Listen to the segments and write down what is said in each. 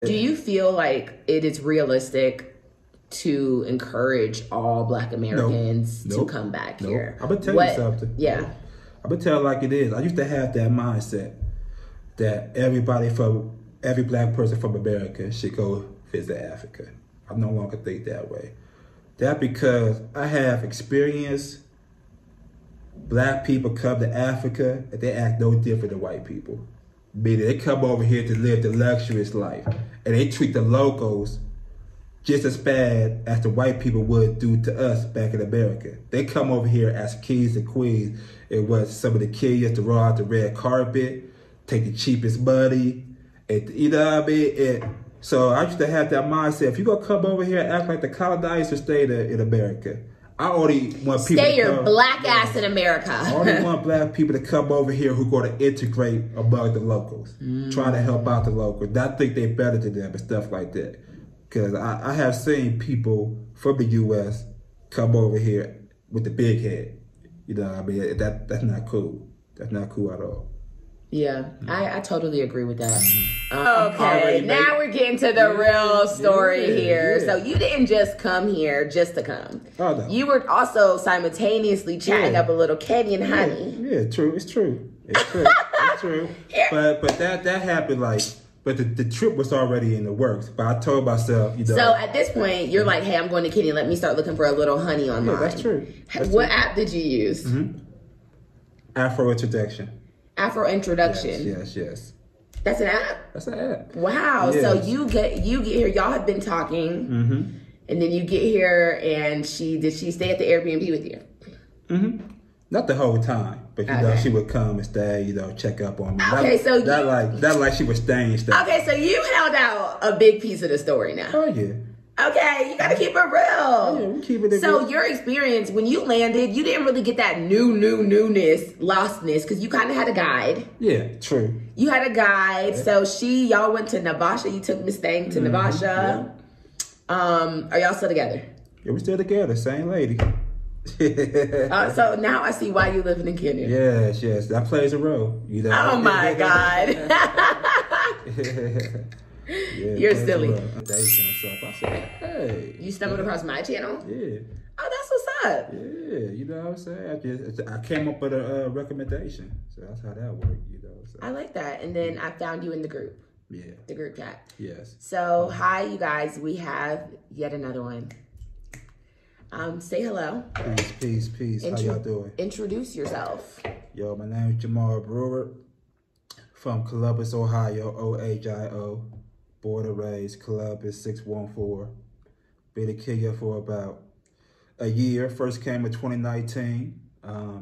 Do you feel like it is realistic to encourage all Black Americans to come back here? I'm going to tell you something. Yeah. I'm going to tell it like it is. I used to have that mindset that every Black person from America should go visit Africa. I no longer think that way. That because I have experienced Black people come to Africa and they act no different than white people. Meaning they come over here to live the luxurious life and they treat the locals just as bad as the white people would do to us back in America. They come over here as kings and queens. It was some of the kids to roll out the red carpet, take the cheapest money, and you know what I mean? So I used to have that mindset. If you're going to come over here and act like the colonizers stayed in America, I only want people Stay your black ass in America. I only want Black people to come over here who are going to integrate among the locals, trying to help out the locals, not think they're better than them and stuff like that. Because I have seen people from the U.S. come over here with the big head. You know what I mean? That's not cool. That's not cool at all. Yeah, I totally agree with that. Okay, now we're getting to the real story here. Yeah. So you didn't just come here just to come. Oh, no. You were also simultaneously chatting up a little Kenyan honey. Yeah, true. It's true. It's true. It's true. But that happened like... But the trip was already in the works. But I told myself, you know. So at this point, you're like, hey, I'm going to Kenya. Let me start looking for a little honey online. Yeah, that's true. What app did you use? Afro Introduction. Afro Introduction. Yes. That's an app? That's an app. Wow. Yes. So you get here. Y'all have been talking. And then you get here and did she stay at the Airbnb with you? Not the whole time, but you know, she would come and stay, you know, check up on me. Okay, so that like she was staying. Okay, so you held out a big piece of the story now. Oh yeah. Okay, you gotta keep it real. Oh, yeah, we keep it real. So your experience when you landed, you didn't really get that newness, lostness, because you kind of had a guide. Yeah, true. You had a guide. Yeah. So y'all went to Nabasha. You took Miss Thang to Nabasha. Yeah. Are y'all still together? Yeah, we're still together. Same lady. So now I see why you living in Kenya. Yes, that plays a role. You know. Oh my God. You're silly. I said, hey. You stumbled across my channel? Yeah. Oh, that's what's up. Yeah, you know what I'm saying? I came up with a recommendation. So that's how that worked, you know. So. I like that. And then I found you in the group. Yeah. The group chat. Yes. So, hi, you guys. We have yet another one. Say hello. Peace. How y'all doing? Introduce yourself. Yo, my name is Jamaal Brewer from Columbus, Ohio, OHIO. Born and raised, Columbus, 614. Been in Kenya for about a year. First came in 2019.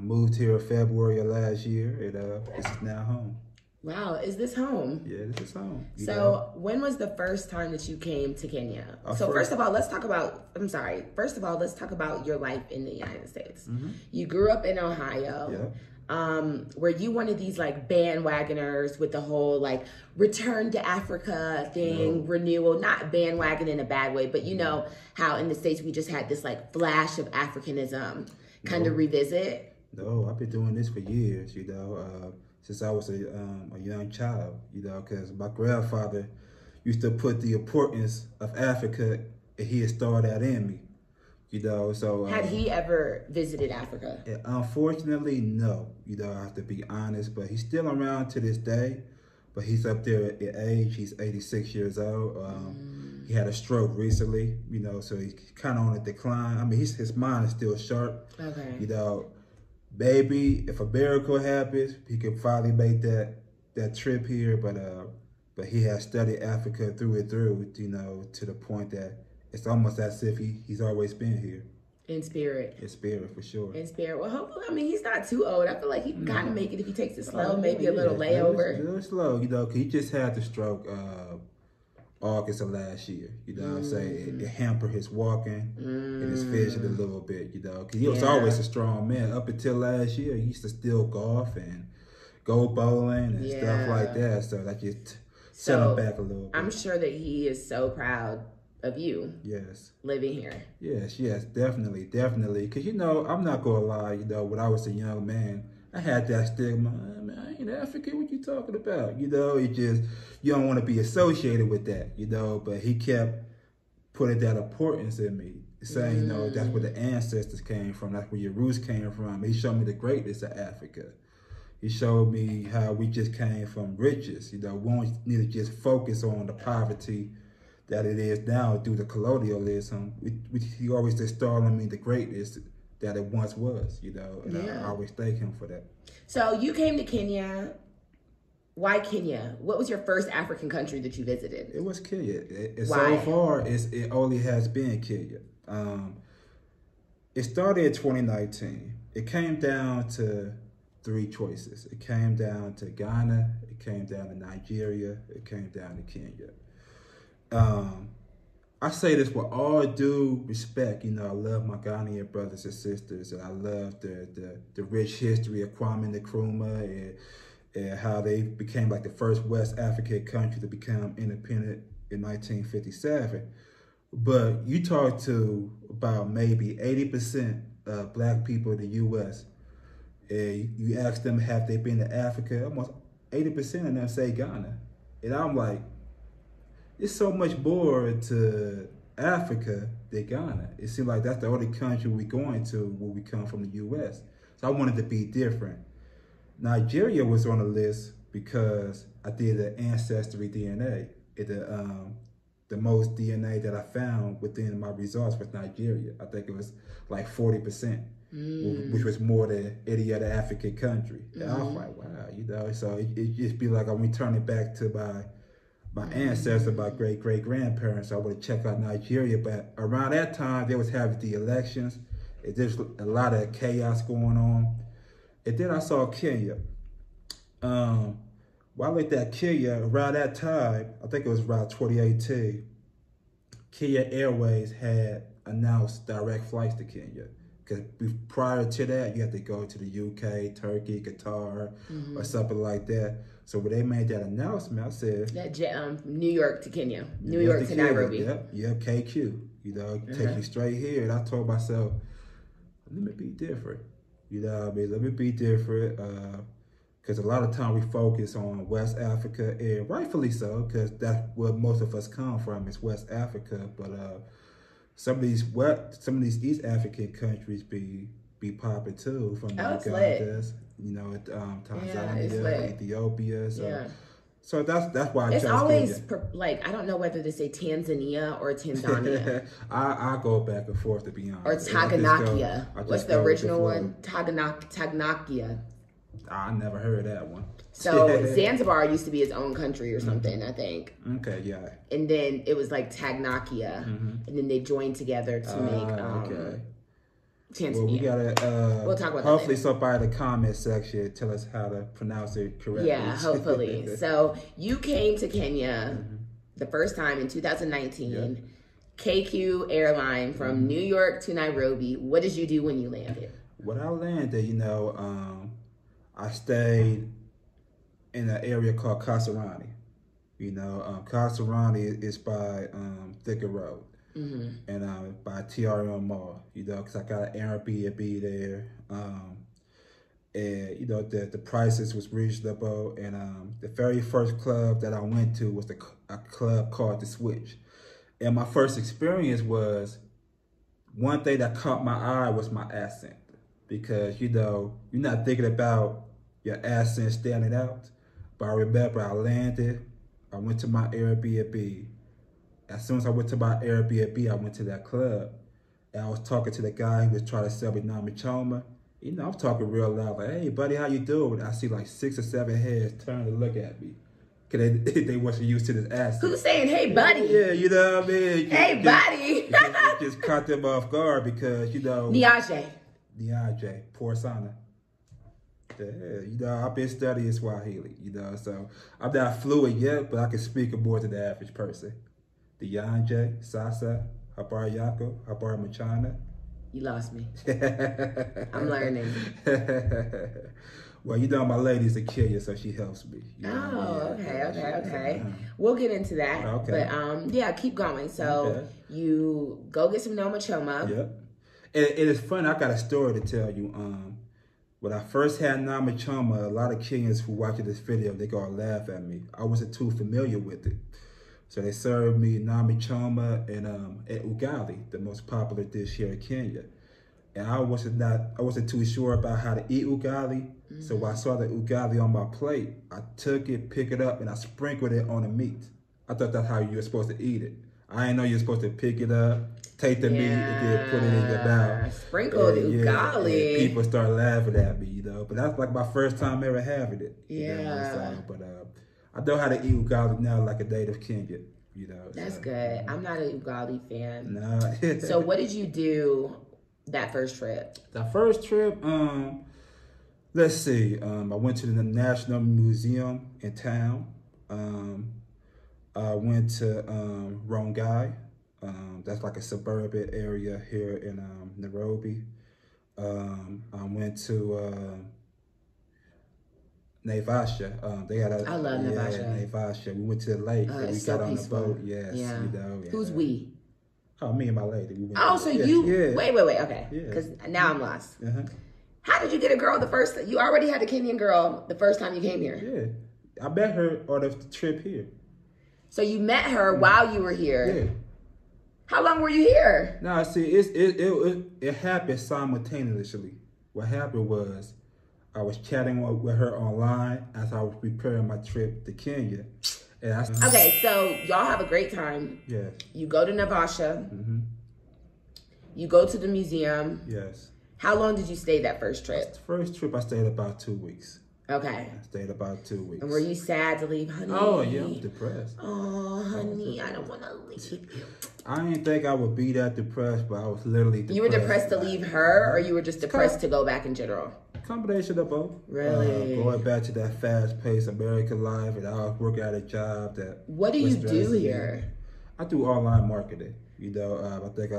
Moved here in February of last year. And this is now home. Wow, is this home? Yeah, this is home. So, when was the first time that you came to Kenya? First of all, let's talk about your life in the United States. You grew up in Ohio. Yeah. Were you one of these like bandwagoners with the whole like return to Africa thing, renewal, not bandwagon in a bad way, but you know how in the States we just had this like flash of Africanism kind of revisit? No, I've been doing this for years, you know. Since I was a young child, you know, because my grandfather used to put the importance of Africa, and he installed that in me, you know. So had he ever visited Africa? Unfortunately, no. You know, I have to be honest, but he's still around to this day. But he's up there in age. He's 86 years old. He had a stroke recently, you know, so he's kind of on a decline. I mean, his mind is still sharp. Okay. You know. Maybe if a miracle happens, he could finally make that trip here. But he has studied Africa through and through, you know, to the point that it's almost as if he's always been here. In spirit. In spirit, for sure. In spirit. Well, hopefully, I mean, he's not too old. I feel like he can kind of make it if he takes it slow, maybe a little layover. A little slow, you know, because he just had the stroke August of last year, you know what I'm saying? It hampered his walking and his vision a little bit, you know, because he was always a strong man. Up until last year, he used to still golf and go bowling and stuff like that, so that just set him back a little bit. I'm sure that he is so proud of you. Yes. Living here. Yes, definitely, because, you know, I'm not going to lie, you know, when I was a young man, I had that stigma. Man, I ain't African. What you talking about? You know, it just, you don't want to be associated with that, you know. But he kept putting that importance in me, saying, you know, that's where the ancestors came from. That's where your roots came from. He showed me the greatness of Africa. He showed me how we just came from riches. You know, we don't need to just focus on the poverty that it is now due to colonialism. He always just started on me the greatness that it once was, you know, and I always thank him for that. So you came to Kenya. Why Kenya? What was your first African country that you visited? It was Kenya. So far, it only has been Kenya. It started in 2019. It came down to 3 choices. It came down to Ghana, it came down to Nigeria, it came down to Kenya. I say this with all due respect. You know, I love my Ghanaian brothers and sisters, and I love the rich history of Kwame Nkrumah and how they became like the first West African country to become independent in 1957. But you talk to about maybe 80% of black people in the U.S., and you ask them, have they been to Africa? Almost 80% of them say Ghana. And I'm like, it's so much more to Africa than Ghana. It seems like that's the only country we're going to when we come from the U.S. So I wanted to be different. Nigeria was on the list because I did an ancestry DNA. The most DNA that I found within my results was Nigeria. I think it was like 40%. Which was more than any other African country. And I was like, wow, you know, so it just be like I'm returning back to my ancestors, my great-great-grandparents. I would check out Nigeria, but around that time, they was having the elections. There's a lot of chaos going on. And then I saw Kenya. While I looked at Kenya, around that time, I think it was around 2018, Kenya Airways had announced direct flights to Kenya. Because prior to that, you had to go to the UK, Turkey, Qatar, or something like that. So when they made that announcement, I said... New York to Kenya. New York to Nairobi. Yep, KQ. You know, take you straight here. And I told myself, let me be different. You know what I mean? Let me be different. Because a lot of time we focus on West Africa, and rightfully so, because that's where most of us come from, is West Africa. But... Some of these East African countries be popping too, from Uganda, you know, Tanzania, Ethiopia. So that's why I chose always Kenya. I don't know whether to say Tanzania or Tanzania. I go back and forth, to be honest. Or Tanganyika. What's the original one? Tanganyika. I never heard that one. So Zanzibar used to be its own country or something, I think. Okay, yeah. And then it was like Tanganyika, and then they joined together to make Tanzania. Well, we gotta. We'll talk about that. Hopefully, somebody in the comment section tell us how to pronounce it correctly. Yeah, hopefully. So you came to Kenya the first time in 2019. Yep. KQ airline from New York to Nairobi. What did you do when you landed? When I landed, you know, I stayed in an area called Kasarani. You know, Kasarani is by Thicker Road and by TRM Mall, you know, because I got an Airbnb there. And, you know, the prices was reasonable. And the very first club that I went to was a club called The Switch. And my first experience was, one thing that caught my eye was my accent. Because, you know, you're not thinking about your accent standing out. But I remember I landed, I went to my Airbnb. As soon as I went to my Airbnb, I went to that club. And I was talking to the guy who was trying to sell me Nami Choma. You know, I'm talking real loud, like, hey, buddy, how you doing? I see like 6 or 7 heads turn to look at me. Because they wasn't used to this accent. Who's saying, hey, buddy? Yeah, you know what I mean? Hey, buddy. It just caught them off guard because, you know. Niaje, poor sana. Yeah, you know, I've been studying Swahili, you know, so I'm not fluent yet, but I can speak it more than the average person. Niaje, Sasa, Habar Yako, Habar Machana. You lost me. I'm learning. Well, you know, my lady's a Kenya, so she helps me. You know? Okay. We'll get into that. Okay. But, yeah, keep going. So you go get some Noma Choma. Yep. And it's funny, I got a story to tell you. When I first had Nama Choma, a lot of Kenyans who watching this video, they gonna laugh at me. I wasn't too familiar with it. So they served me Nama Choma and ugali, the most popular dish here in Kenya. And I wasn't too sure about how to eat ugali. So when I saw the ugali on my plate, I took it, picked it up, and I sprinkled it on the meat. I thought that's how you were supposed to eat it. I didn't know you were supposed to pick it up, take the meat, and then put it in your mouth. Sprinkled ugali. And people start laughing at me, But that's like my first time ever having it. Yeah. But I know how to eat ugali now like a native Kenyan. That's good. I'm not an ugali fan. No. So what did you do that first trip? The first trip, let's see. I went to the National Museum in town. I went to Rongai. That's like a suburban area here in Nairobi. I went to Naivasha. They had I love Naivasha. Naivasha. We went to the lake. And we got on the boat. Yes. Yeah. And, who's we? Oh, me and my lady. We went so you... Yeah. Wait. Okay. Because now I'm lost. How did you get a girl the first... You already had a Kenyan girl the first time you came here. Yeah. I met her on the trip here. So you met her while you were here? Yeah. How long were you here? No, see, it happened simultaneously. What happened was I was chatting with her online as I was preparing my trip to Kenya. And okay, so y'all have a great time. Yes. You go to Naivasha. You go to the museum. Yes. How long did you stay that first trip? The first trip I stayed about 2 weeks. Okay. I stayed about 2 weeks. And were you sad to leave, honey? Oh, yeah, I was depressed. Oh, honey, I don't want to leave you. I didn't think I would be that depressed, but I was literally depressed. You were depressed to leave her, or you were just depressed to go back in general? Combination of both. Really? Going back to that fast-paced American life, and I was working at a job that... What do you do here? I do online marketing. I think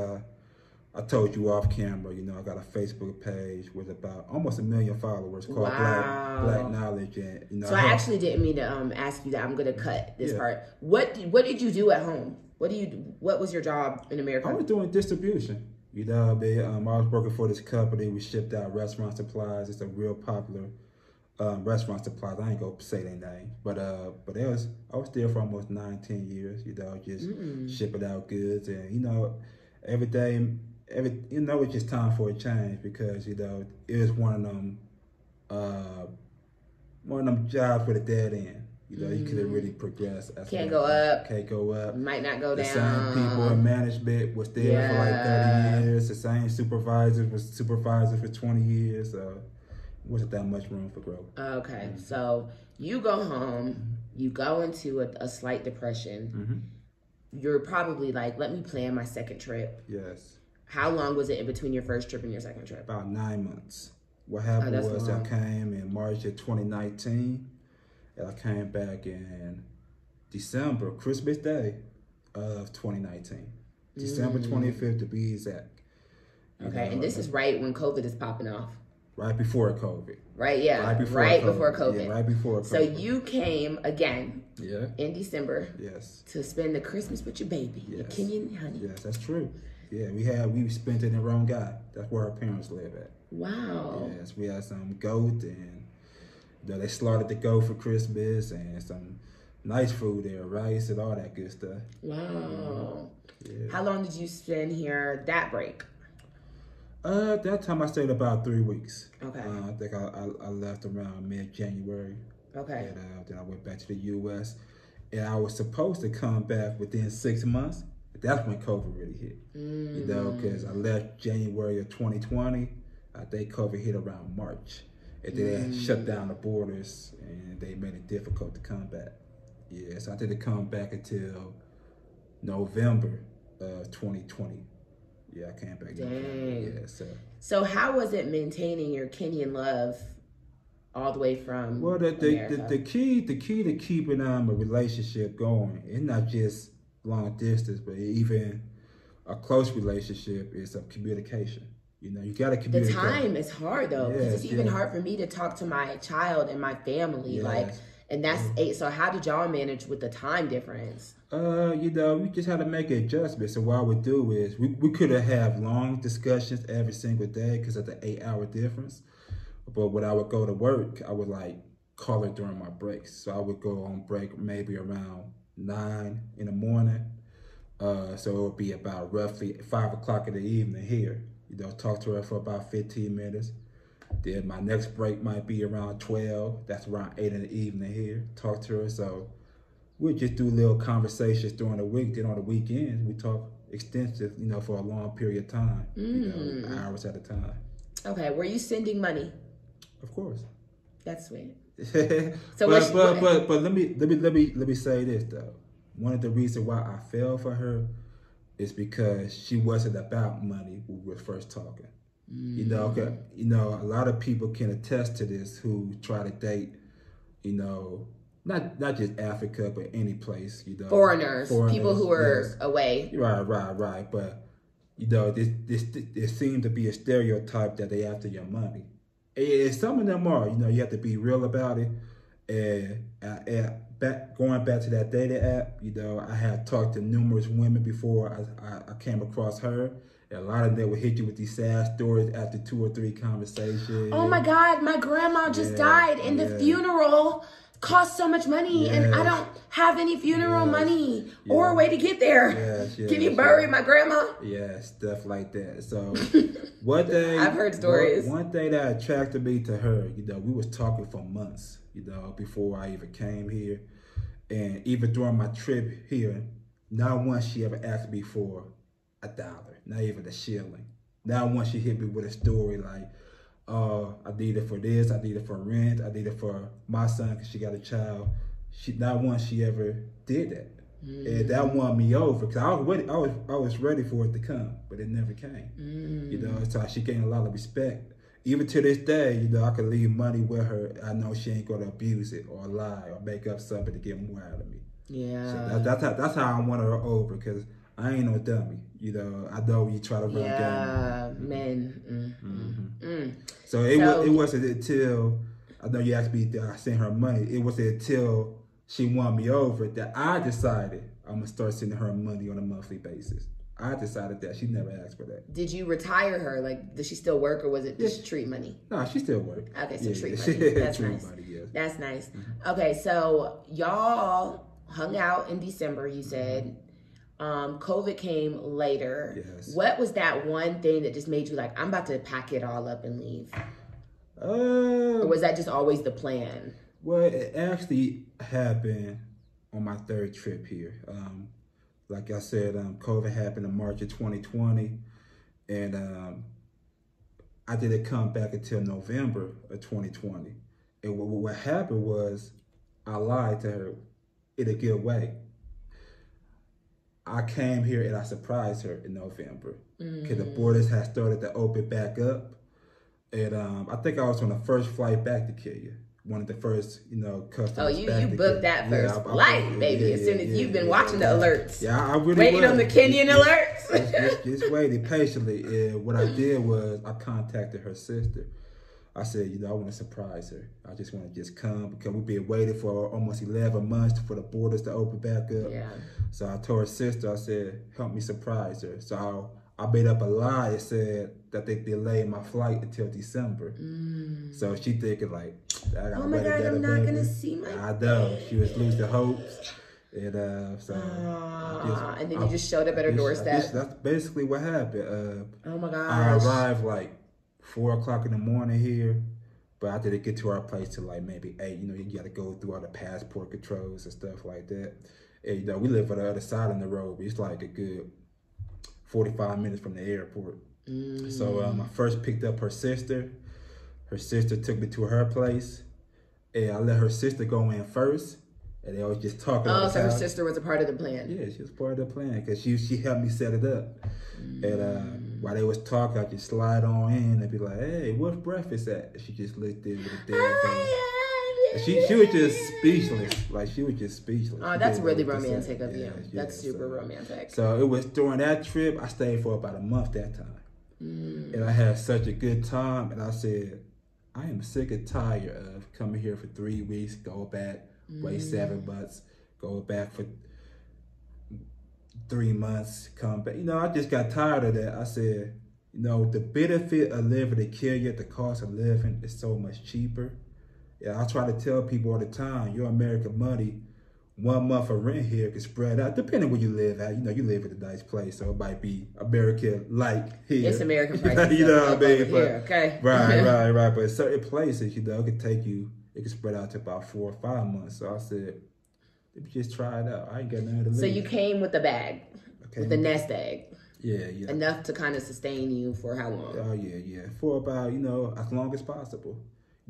I told you off camera, I got a Facebook page with about almost 1 million followers called Black Knowledge. And, so I actually didn't mean to ask you that. I'm going to cut this part. What did you do at home? What was your job in America? I was doing distribution. I was working for this company. We shipped out restaurant supplies. It's a real popular restaurant supplies. I ain't gonna say their name, but I was there for almost 9-10 years. Just shipping out goods, and every day, it's just time for a change because it was one of them jobs with a dead end. You couldn't really progress. Can't go up. Can't go up. Might not go down. The same people in management was there for like 30 years. The same supervisors was supervisors for 20 years. So it wasn't that much room for growth. Okay. So you go home. You go into a slight depression. You're probably like, let me plan my second trip. Yes. How long was it in between your first trip and your second trip? About 9 months. What happened was I came in March of 2019. And I came back in December, Christmas Day of 2019. December 25th to be exact. Okay, and this is right when COVID is popping off. Right before COVID. Right, yeah. Right before COVID. Yeah, right before COVID. So you came again in December to spend the Christmas with your baby, your Kenyan honey. Yes, that's true. Yeah, we spent it in Rongai. That's where our parents live at. Wow. Yes, we had some goat and they slaughtered the goat for Christmas and some nice food there, rice and all that good stuff. Wow. Yeah. How long did you spend here that break? That time I stayed about 3 weeks. Okay. I think I left around mid-January. Okay. And then I went back to the U.S. And I was supposed to come back within 6 months. But that's when COVID really hit. Because I left January of 2020. I think COVID hit around March. And then they shut down the borders and they made it difficult to come back. Yeah, so I didn't come back until November of 2020. Yeah, I came back. Dang. Yeah, so how was it maintaining your Kenyan love all the way from the key to keeping a relationship going, it's not just long distance, but even a close relationship is communication. You got to communicate. The time is hard though. Yes, it's even hard for me to talk to my child and my family. Yes. And that's 8. So how did y'all manage with the time difference? We just had to make an adjustment. So what I would do is we could have long discussions every single day because of the 8-hour difference. But when I would go to work, I would like call her during my breaks. So I would go on break maybe around 9 in the morning. So it would be about roughly 5 o'clock in the evening here. Talk to her for about 15 minutes. Then my next break might be around 12. That's around 8 in the evening here. Talk to her. So we just do little conversations during the week. Then on the weekends, we talk extensive, for a long period of time, hours at a time. Okay, were you sending money? Of course. That's sweet. So but let me say this though. One of the reasons why I fell for her is because she wasn't about money when we were first talking. A lot of people can attest to this who try to date, not just Africa, but any place, Foreigners, people who are away. Right. But, there seems to be a stereotype that they after your money. And some of them are, you have to be real about it. And going back to that dating app, I have talked to numerous women before I came across her. And a lot of them would hit you with these sad stories after 2 or 3 conversations. Oh my God, my grandma just died, and the funeral cost so much money, and I don't have any funeral money or a way to get there. Can you bury my grandma? Yeah, stuff like that. So one thing I've heard stories. One thing that attracted me to her, we was talking for months, before I even came here. And even during my trip here, not once she ever asked me for $1, not even a shilling. Not once she hit me with a story like, I need it for this, I need it for rent, I need it for my son because she got a child. Not once she ever did that. And that won me over because I was ready for it to come, but it never came. So she gained a lot of respect. Even to this day, I could leave money with her. I know she ain't gonna abuse it or lie or make up something to get more out of me. Yeah. So that's how I won her over because I ain't no dummy. I know you try to run game. Yeah, men. So it wasn't until, I know you asked me that I sent her money. It wasn't until she won me over that I decided I'm going to start sending her money on a monthly basis. I decided that. She never asked for that. Did you retire her? Like, does she still work or was it just treat money? No, she still works. Okay, so treat money. That's treat nice. Money, yes. That's nice. Okay, so y'all hung out in December, you said. COVID came later. Yes. What was that one thing that just made you like, I'm about to pack it all up and leave? Or was that just always the plan? Well, it actually happened on my 3rd trip here. Like I said, COVID happened in March of 2020. And I didn't come back until November of 2020. And what happened was I lied to her in a good way. I came here and I surprised her in November because the borders had started to open back up. And I think I was on the first flight back to Kenya. One of the first, customers. Oh, you booked that first flight, baby. As soon as you've been watching the alerts. Yeah, I really waiting on the Kenyan alerts. just waiting patiently. And what I did was I contacted her sister. I said, I want to surprise her. I just want to just come because we've been waiting for almost 11 months for the borders to open back up. Yeah. So I told her sister, I said, help me surprise her. So I made up a lie and said that they delayed my flight until December. So she thinking like, I got oh my God, I'm not going to see my I know. She was losing hopes. And and then you just showed up at her doorstep. That's basically what happened. Oh my gosh. I arrived like 4 o'clock in the morning here, but I didn't get to our place till like maybe 8. You got to go through all the passport controls and stuff like that. And, we live on the other side of the road. It's like a good 45 minutes from the airport. So I first picked up her sister. Her sister took me to her place, and I let her sister go in first. And they was just talking. Oh, so her sister was a part of the plan. Yeah, she was part of the plan because she helped me set it up. And while they was talking, I just slide on in and be like, "Hey, where's breakfast at?" And she just looked in with a dead face. She was just speechless. Like she was just speechless. Oh, that's really romantic of you. That's super romantic. So it was during that trip. I stayed for about a month that time, and I had such a good time. And I said, I am sick and tired of coming here for 3 weeks, go back. Wait 7 months, go back for 3 months, come back. I just got tired of that. I said, You know, the benefit of living in Kenya, the cost of living is so much cheaper. Yeah, I try to tell people all the time, your American money, 1 month of rent here can spread out, depending where you live at. You know, you live in a nice place, so it might be American-like here. It's American prices. You know what I mean? Here, okay. Right. But certain places, you know, it can spread out to about 4 or 5 months. So I said, let me just try it out. I ain't got nothing to lose. So you came with a bag, with a nest egg. Yeah. Enough to kind of sustain you for how long? Oh, yeah. For about, you know, as long as possible.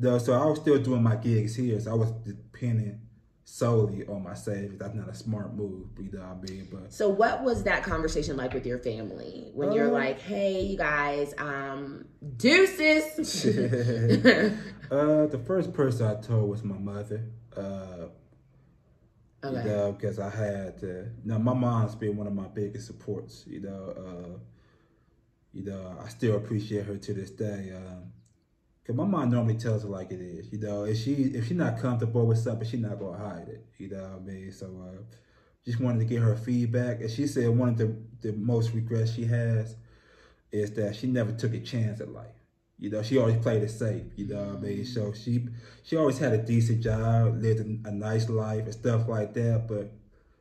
So I was still doing my gigs here, so I was depending solely on my savings. That's not a smart move, you know what I mean? But so what was that conversation like with your family when you're like, hey, you guys, deuces? The first person I told was my mother. Okay. You know, because I had to, you know, my mom's been one of my biggest supports, you know, I still appreciate her to this day. Cause my mom normally tells her like it is, you know. If she's not comfortable with something, she's not gonna hide it, you know what I mean. So just wanted to get her feedback, and she said one of the most regrets she has is that she never took a chance at life. You know, she always played it safe, you know what I mean. So she always had a decent job, lived a nice life and stuff like that, but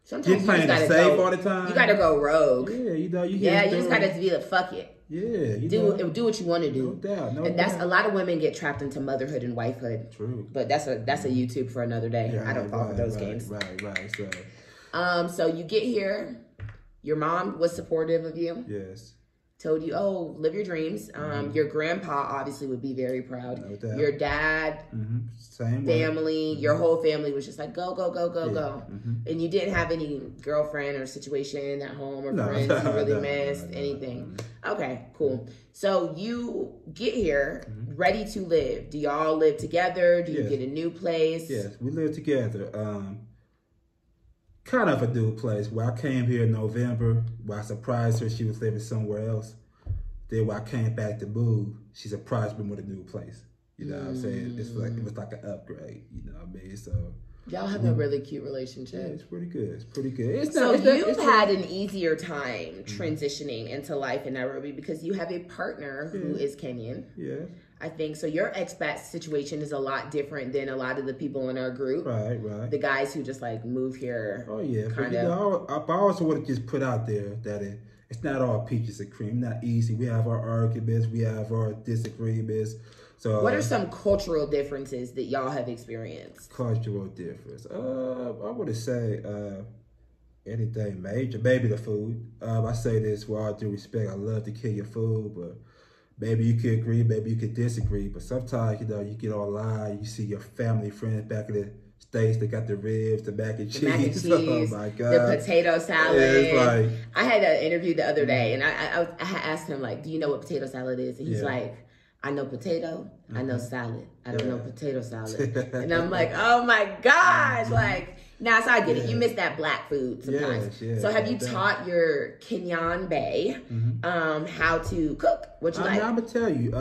sometimes you playing it safe all the time. You gotta go rogue. Yeah, you know, you just gotta be the fuck it. Yeah, do what you want to do. No doubt. And that's a lot of women get trapped into motherhood and wifehood. True. But that's a YouTube for another day. Yeah, I don't fall for those games. Right. So you get here. Your mom was supportive of you. Yes. Told you, oh, live your dreams. Your grandpa obviously would be very proud. No doubt. Your dad, same family, your whole family was just like, go. Mm-hmm. And you didn't have any girlfriend or situation at home or friends you really missed, anything. Okay, cool. So you get here, ready to live. Do y'all live together? Do you get a new place? Yes, we live together. Kind of a new place. Where I came here in November, where I surprised her she was living somewhere else. Then when I came back to move, she surprised me with a new place. You know what I'm saying? It was like an upgrade. You know what I mean? So y'all have a really cute relationship. Yeah, it's pretty good. So you've had an easier time transitioning into life in Nairobi because you have a partner who is Kenyan. Yeah. I think so. Your expat situation is a lot different than a lot of the people in our group. Right. The guys who just like move here. Oh yeah, but you know, I also want to just put out there that it's not all peaches and cream. Not easy. We have our arguments. We have our disagreements. So what are some cultural differences that y'all have experienced? Cultural difference. I would say anything major. Maybe the food. I say this with all due respect. I love the Kenyan food, but maybe you could agree, maybe you could disagree, but sometimes, you know, you get online, you see your family, friends back in the States, they got the ribs, the mac and cheese. Oh my God. The potato salad. It's like, I had an interview the other day, and I asked him, like, do you know what potato salad is? And he's like, I know potato, I know salad. I don't know potato salad. And I'm like, oh my gosh, like, now, so I get it. You miss that black food sometimes. Yes, so have you taught your Kenyan bae how to cook? What you like? I'm going to tell you,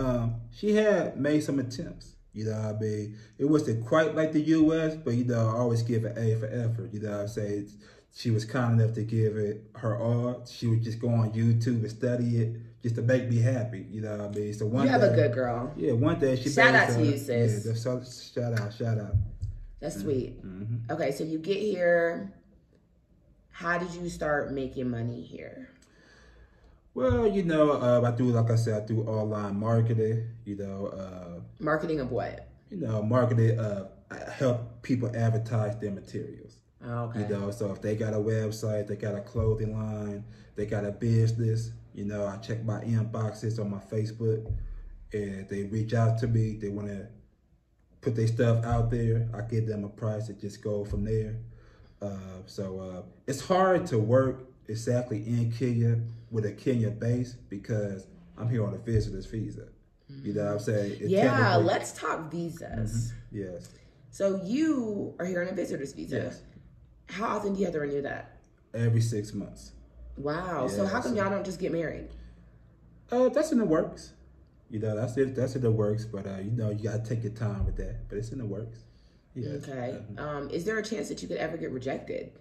she had made some attempts. You know what I mean? It wasn't quite like the U.S., but, you know, I always give an A for effort. You know what I'm saying? She was kind enough to give it her all. She would just go on YouTube and study it just to make me happy. You know what I mean? So one you have day, a good girl. Yeah, one day she shout out to you, sis. Yeah, shout out. That's sweet. Okay, so you get here. How did you start making money here? Well, you know, I do online marketing, you know. Marketing of what? You know, marketing, I help people advertise their materials. Okay. You know, so if they got a website, they got a clothing line, they got a business, you know, I check my inboxes on my Facebook, and they reach out to me, they want to put their stuff out there, I give them a price, it just go from there. So it's hard to work exactly in Kenya with a Kenya base because I'm here on a visitor's visa. You know what I'm saying? Yeah, let's talk visas. Yes. So you are here on a visitor's visa. Yes. How often do you have to renew that? Every 6 months. Wow. Yeah, so how come y'all don't just get married? That's in the works. You know, that's in the works, but you know, you gotta take your time with that. But it's in the works. Yes. Okay. Is there a chance that you could ever get rejected?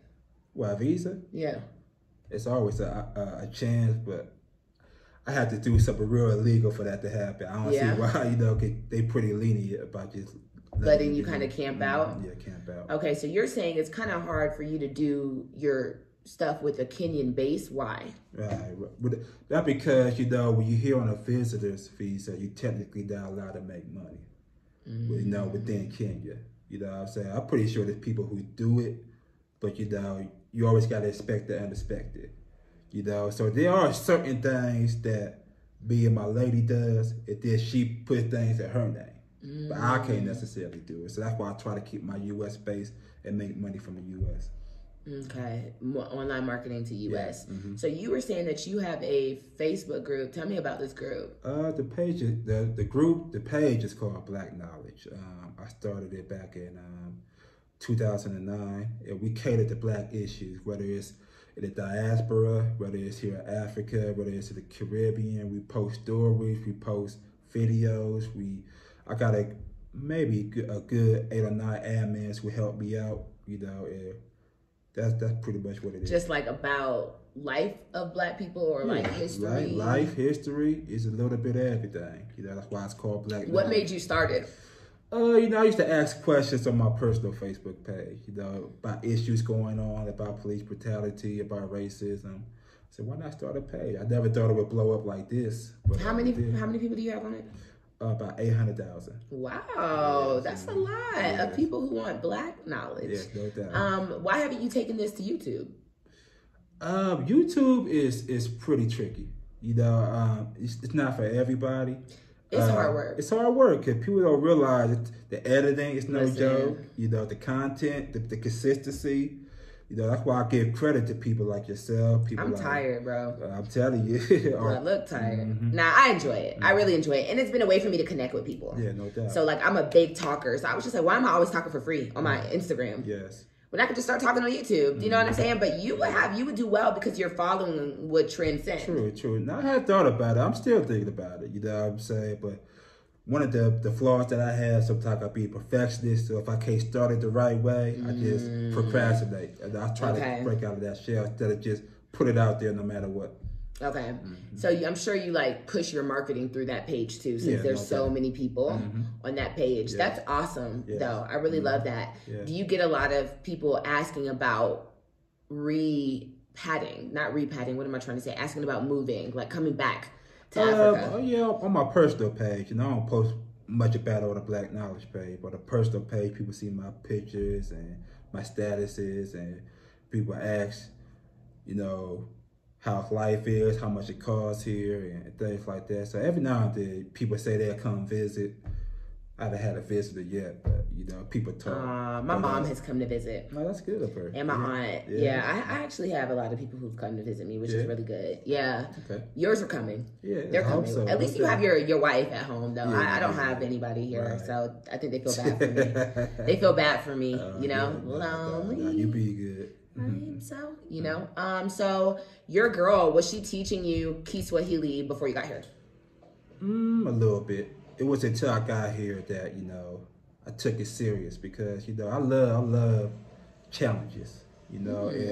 Well, a visa? Yeah. It's always a chance, but I had to do something real illegal for that to happen. I don't see Yeah. why, they pretty lenient about just letting you kind of camp out. Yeah, camp out. Okay, so you're saying it's kind of hard for you to do your stuff with a Kenyan base. Why? Right. That's because, when you're here on a visitor's visa, you technically not allowed to make money. Within Kenya. You know what I'm saying? I'm pretty sure there's people who do it, but you always gotta expect the unexpected. So there are certain things that me and my lady does, and then she puts things in her name. But I can't necessarily do it. So that's why I try to keep my US base and make money from the US. Okay. More online marketing to US. Yeah. Mm-hmm. So you were saying that you have a Facebook group. Tell me about this group. The page the page is called Black Knowledge. I started it back in 2009, and we cater to Black issues, whether it's in the diaspora, whether it's here in Africa, whether it's in the Caribbean. We post stories, we post videos. I got maybe a good 8 or 9 admins who help me out. And that's pretty much what it is. Just like about life of Black people, or like history. Life history is a little bit of everything. That's why it's called Black. What made you start it? I used to ask questions on my personal Facebook page, about issues going on, about police brutality, about racism. So why not start a page? I never thought it would blow up like this. But How many people do you have on it? About 800,000. Wow, that's a lot of people who want Black knowledge. Yes, no doubt. Why haven't you taken this to YouTube? YouTube is pretty tricky. It's not for everybody. It's hard work. It's hard work because people don't realize the editing is no joke. The content, the consistency. That's why I give credit to people like yourself. I'm tired, bro. I'm telling you. I look tired. Nah, I enjoy it. I really enjoy it. And it's been a way for me to connect with people. Yeah, no doubt. So, I'm a big talker. So I was just like, why am I always talking for free on my Instagram? Yes. When I could just start talking on YouTube. Do you know what I'm saying? But you would do well because your following would transcend. True. Now, I had thought about it. I'm still thinking about it. You know what I'm saying? But one of the flaws that I have, sometimes I be a perfectionist. So if I can't start it the right way, I just procrastinate. And I try to break out of that shell instead of just put it out there no matter what. Okay. So I'm sure you push your marketing through that page too, since there's so many people on that page. Yeah. That's awesome though. I really love that. Yeah. Do you get a lot of people asking about not repadding, what am I trying to say? Asking about moving, coming back to Africa? Oh yeah, on my personal page. I don't post much about it on the Black Knowledge page, but the personal page, people see my pictures and my statuses, and people ask, how life is, how much it costs here, and things like that. So every now and then, people say they'll come visit. I haven't had a visitor yet, but people talk. My mom has come to visit. No, that's good of her. And my aunt. Yeah, I actually have a lot of people who've come to visit me, which is really good. Yeah. Okay. Yours are coming. Yeah, they're coming. So. At least you have your wife at home, though. I don't have anybody here, so I think they feel bad for me. They feel bad for me, lonely. No, you be good. So your girl, was she teaching you Kiswahili before you got here? A little bit. It was until I got here that, I took it serious because, I love challenges, and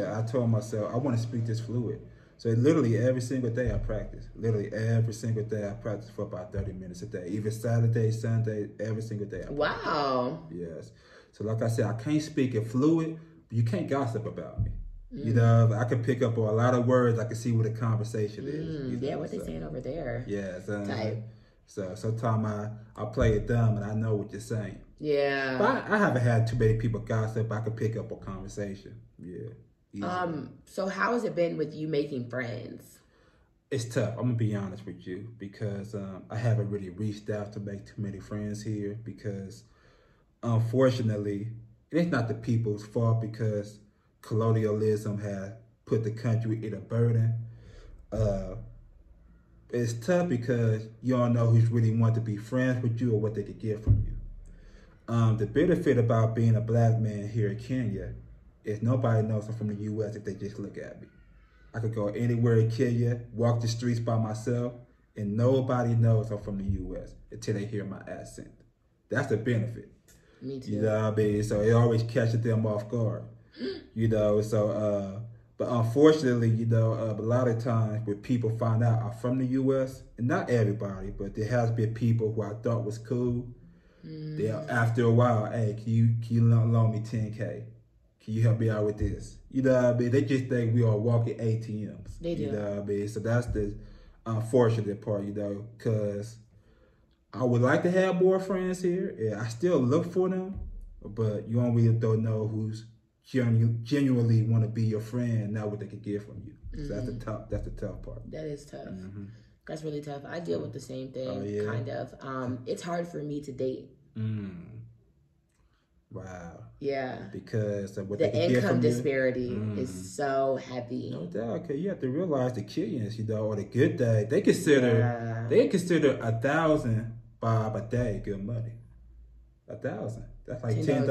I told myself I want to speak this fluid. So literally every single day I practice. Literally every single day I practice for about 30 minutes a day. Even Saturday, Sunday, every single day I practice. Wow. Yes. So like I said, I can't speak it fluid, but you can't gossip about me. I can pick up on a lot of words. I can see what the conversation is. What they saying over there. Yes. Type. So sometimes I play it dumb and I know what you're saying. Yeah. But I haven't had too many people gossip. I can pick up a conversation. Yeah. Easy. So how has it been with you making friends? It's tough. I'm gonna be honest with you because I haven't really reached out to make too many friends here because unfortunately it's not the people's fault because colonialism has put the country in a burden. It's tough because you don't know who's really want to be friends with you or what they could get from you. The benefit about being a Black man here in Kenya is nobody knows I'm from the U.S. if they just look at me. I could go anywhere in Kenya, walk the streets by myself, and nobody knows I'm from the U.S. until they hear my accent. That's the benefit. Me too. You know what I mean? So it always catches them off guard. But unfortunately, you know, a lot of times when people find out I'm from the U.S., and not everybody, but there has been people who I thought was cool. They, after a while, hey, can you loan me 10K? Can you help me out with this? You know what I mean? They just think we are walking ATMs. They do. You know what I mean? So that's the unfortunate part, you know, because I would like to have more friends here. Yeah, I still look for them, but you only don't know who's genuinely want to be your friend, not what they can get from you. So that's the tough part. That is tough. That's really tough. I deal with the same thing, kind of. It's hard for me to date. Wow. Yeah. Because of what the they can get income from disparity is so heavy. No doubt, because you have to realize the Kenyans, you know, or the good day, they consider $1,000 bob a day good money. 1,000. That's like $10.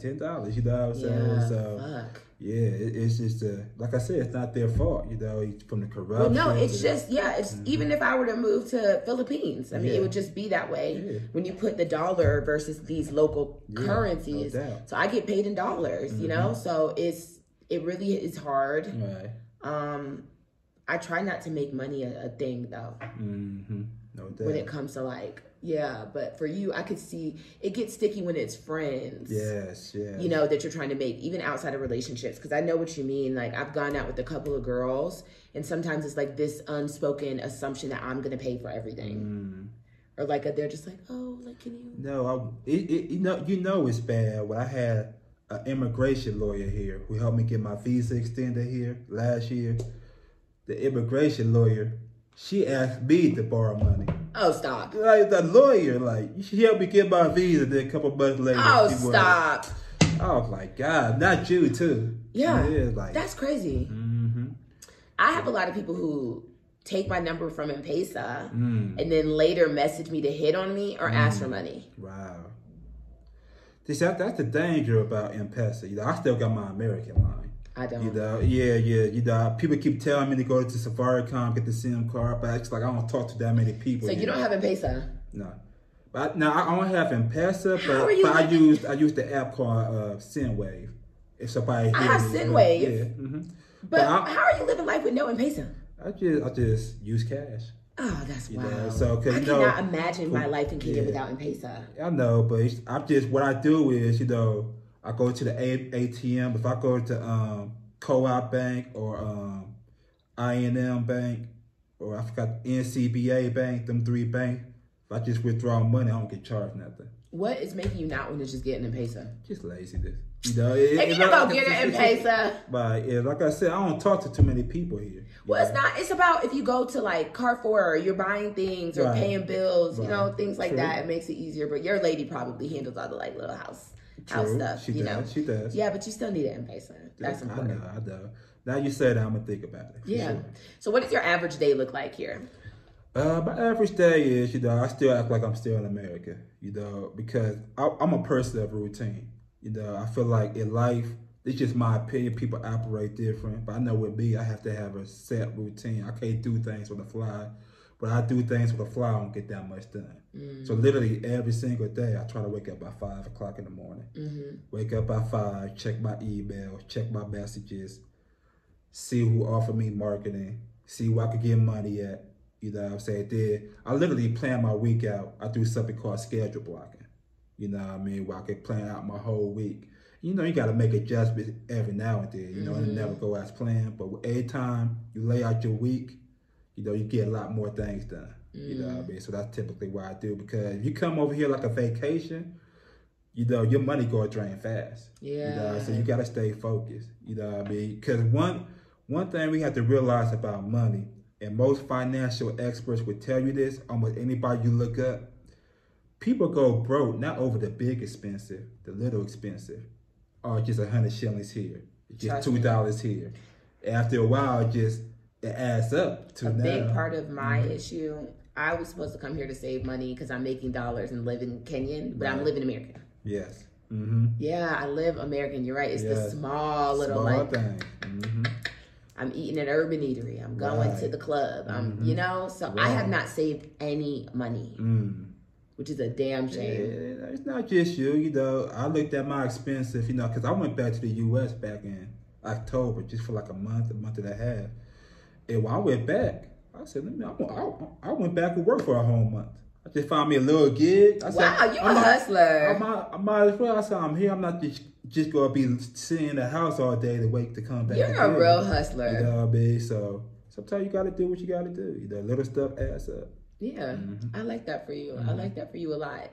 $10, you know what I'm saying? So, it's just, like I said, it's not their fault, you know, from the corruption. Well, no, it's just, it's even if I were to move to Philippines, I mean, it would just be that way when you put the dollar versus these local currencies. No doubt. So I get paid in dollars, you know, so it really is hard. Right. I try not to make money a thing, though. No doubt. When it comes to like, but for you, I could see it gets sticky when it's friends. Yes. You know, that you're trying to make, even outside of relationships. Because I know what you mean. Like, I've gone out with a couple of girls, and sometimes it's like this unspoken assumption that I'm going to pay for everything. Or like, they're just like, oh, like, can you? No, you know it's bad. When I had an immigration lawyer here who helped me get my visa extended here last year, the immigration lawyer, she asked me to borrow money. Oh, stop. Like the lawyer, like, she helped me get my visa, then a couple months later. Oh, stop. I was like, God, not you too. Yeah, like, that's crazy. I have a lot of people who take my number from M-Pesa and then later message me to hit on me or ask for money. Wow. That's the danger about M-Pesa. You know, I still got my American line. I don't. You know, you know, people keep telling me to go to Safaricom, get the SIM card, but it's like I don't talk to that many people. So you don't have M-Pesa? No. But now I don't have M-Pesa, but I use the app called SendWave. If somebody I have SendWave. But how are you living life with no M-Pesa? I just use cash. Oh, that's wild. Know, so, I cannot imagine my life in Kenya without M-Pesa. I know, but what I do is, you know, I go to the ATM. If I go to Co-op Bank or I&M Bank, or I forgot NCBA Bank, them three banks, if I just withdraw money, I don't get charged nothing. What is making you not want to just get an M-Pesa? Just laziness. You know, if you don't get an M-Pesa. But like I said, I don't talk to too many people here. Well, it's not. It's about if you go to like Carrefour, or you're buying things or paying bills, you know, things like that. It makes it easier. But your lady probably handles all the like little house stuff. She does. Yeah, but you still need an M-Pesa. That's important. I know. Now you said that, I'm gonna think about it. Yeah. Sure. So, what does your average day look like here? My average day is, you know, I still act like I'm still in America, you know, because I'm a person of routine. You know, I feel like in life, it's just my opinion. People operate different, but I know with me, I have to have a set routine. I can't do things on the fly. When I do things on the fly, I don't get that much done. So literally every single day, I try to wake up by 5 o'clock in the morning. Wake up by 5, check my email, check my messages, see who offered me marketing, see where I could get money at. You know what I'm saying? Then I literally plan my week out. I do something called schedule blocking. You know what I mean? Where I can plan out my whole week. You know, you got to make adjustments every now and then. You know, and never go as planned. But every time you lay out your week, you know, you get a lot more things done. You know what I mean? So that's typically what I do. Because if you come over here like a vacation, you know, your money go drain fast. Yeah. You know, so you got to stay focused. You know what I mean? Because one thing we have to realize about money, and most financial experts would tell you this, almost anybody you look up, people go broke not over the big expensive, the little expensive, or just 100 shillings here, just $2 here. After a while, it adds up to a big part of my issue. I was supposed to come here to save money because I'm making dollars and live in Kenyan, but I'm living American. Yes. Yeah, I live American. You're right. It's the small little thing. I'm eating at Urban Eatery. I'm going to the club. You know, so I have not saved any money, which is a damn shame. It's not just you. You know, I looked at my expenses, you know, because I went back to the U.S. back in October, just for like a month and a half. And when I went back, I said, I went back to work for a whole month. I just found me a little gig. I said, wow, you a hustler. I might as well. I said, I'm here. I'm not just going to be sitting in the house all day to wait to come back. You're a real hustler. You know what I mean? So sometimes you got to do what you got to do. You know, little stuff adds up. Yeah, I like that for you. I like that for you a lot.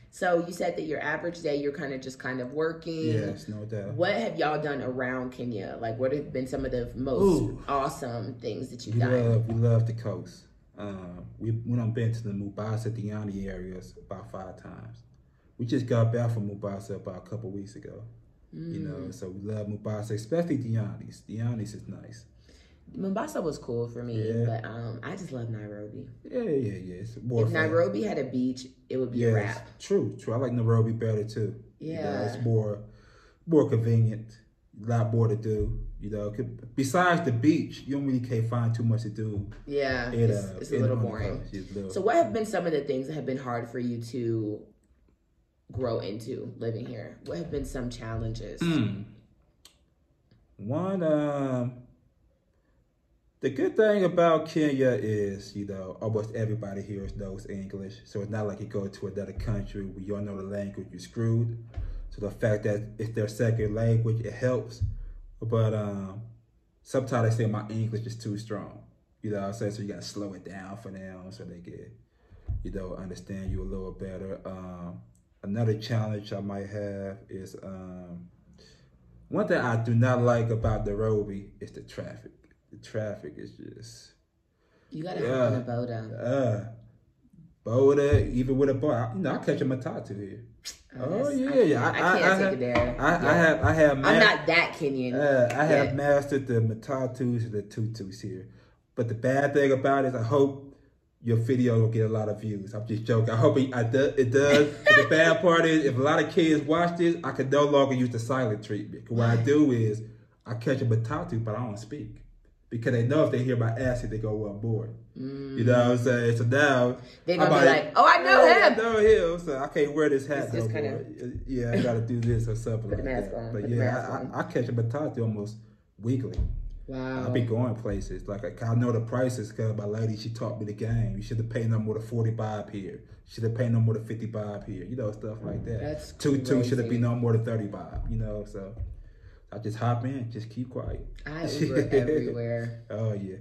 So you said that your average day, you're kind of working. Yes, no doubt. What have y'all done around Kenya? Like, what have been some of the most awesome things that you've done? We love the coast. We done been to the Mombasa, Diani areas about 5 times. We just got back from Mombasa about a couple weeks ago. You know, so we love Mombasa, especially Diani's. Diani's is nice. Mombasa was cool for me, but I just love Nairobi. Yeah. It's more if fun. Nairobi had a beach, it would be a wrap. True. I like Nairobi better too. Yeah. You know, it's more convenient, a lot more to do. You know, besides the beach, you don't really can't find too much to do. Yeah, it's a little boring. So what have been some of the things that have been hard for you to grow into living here? What have been some challenges? One, the good thing about Kenya is, you know, almost everybody here knows English. So it's not like you go to another country where you don't know the language, you're screwed. So the fact that it's their second language, it helps. But sometimes they say my English is too strong. You know what I'm saying? So you got to slow it down for them so they can, you know, understand you a little better. Another challenge I might have is, one thing I do not like about Nairobi is the traffic. The traffic is just... You got to hop on a boda. Boda, even with a boat. I catch a matatu here. Oh yeah, I can't take it there. I have. I'm not that Kenyan. I have mastered the matatus and the tutus here, but the bad thing about it is I hope your video will get a lot of views. I'm just joking. I hope it does. The bad part is if a lot of kids watch this, I can no longer use the silent treatment. What I do is I catch a matatu, but I don't speak. Because they know if they hear my accent, they go on board. You know what I'm saying? So now they're gonna be like, "Oh, I know him. I know him." So I can't wear this hat no more. Yeah, I gotta do this or something like that. But yeah, I catch a matatu almost weekly. Wow. I be going places. Like I know the prices because my lady, she taught me the game. You should have paid no more than 45 here. Should have paid no more than 55 here. You know, stuff like that. That's two should have been no more than 35. You know, so. I just hop in, just keep quiet. I Uber everywhere. Oh, yeah.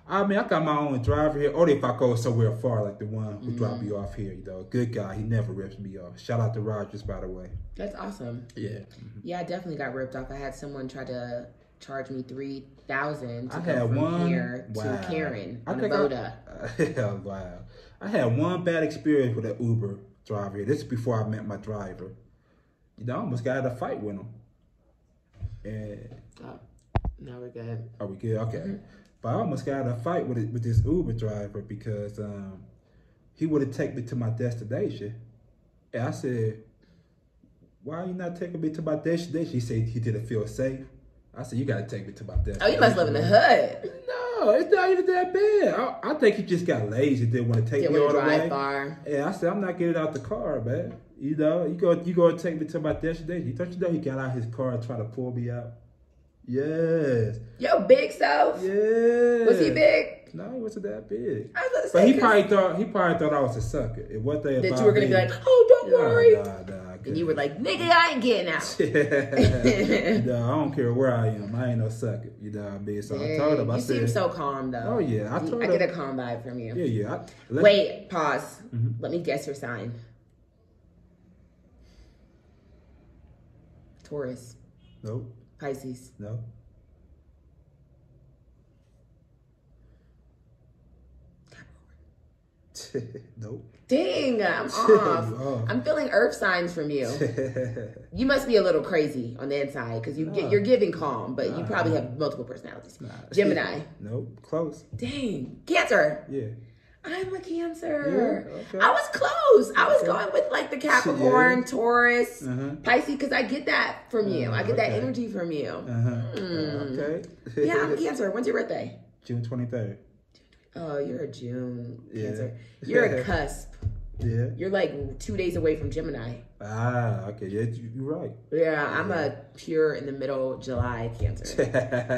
I mean, I got my own driver here. Only if I go somewhere far, like the one who dropped me off here. You know, good guy. He never rips me off. Shout out to Rogers, by the way. That's awesome. Yeah. Yeah, I definitely got ripped off. I had someone try to charge me $3,000 to go from here to Karen on a boda. Wow. I had one bad experience with an Uber driver here. This is before I met my driver. You know, I almost got in a fight with him. And now we're good. Are we good? Okay. But I almost got in a fight with this Uber driver because he would have taken me to my destination. And I said, "Why are you not taking me to my destination?" He said he didn't feel safe. I said, "You got to take me to my destination." Oh, you must live in the hood. No, it's not even that bad. I think he just got lazy. Didn't want to take me all the way. Far. And I said, "I'm not getting out the car, man. You know, you go and take me to my destination." Don't you know he got out his car and tried to pull me out? Yes. Yo, big self? Yeah. Was he big? No, he wasn't that big. I was about to say, but he probably thought I was a sucker. And one thing that about you were gonna be like, "Oh, don't worry." Nah, and you were like, "Nigga, I ain't getting out." No, I don't care where I am. I ain't no sucker. You know what I mean? So I told him. I said, "You seem so calm, though." Oh yeah, I get a calm vibe from you. Yeah. Wait, pause. Let me guess your sign. Taurus. Nope. Pisces. No. Nope. Dang, I'm off. I'm feeling earth signs from you. You must be a little crazy on the inside because you're giving calm, but you probably have multiple personalities. Gemini. Nope. Close. Dang. Cancer. Yeah. I'm a Cancer. Yeah, okay. I was close. I was going with like the Capricorn, Taurus, Pisces, because I get that from you. I get that energy from you. Okay. Yeah, I'm a Cancer. When's your birthday? June 23rd. Oh, you're a June Cancer. You're a cusp. Yeah. You're like 2 days away from Gemini. Ah, okay. Yeah, you're right. Yeah, I'm a pure in the middle July Cancer.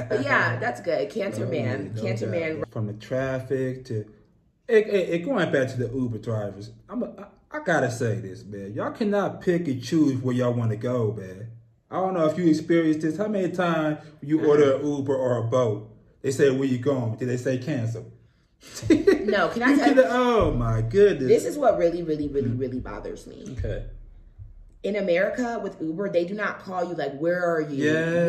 But yeah, that's good. Cancer man. Cancer man. From the traffic to going back to the Uber drivers, I gotta say this, man. Y'all cannot pick and choose where y'all want to go, man. I don't know if you experienced this. How many times you order an Uber or a boat, they say, where you going? Did they say cancel? No, can I tell you? Oh my goodness. This is what really, really, really, really bothers me. Okay. In America with Uber, they do not call you like, where are you? Yeah.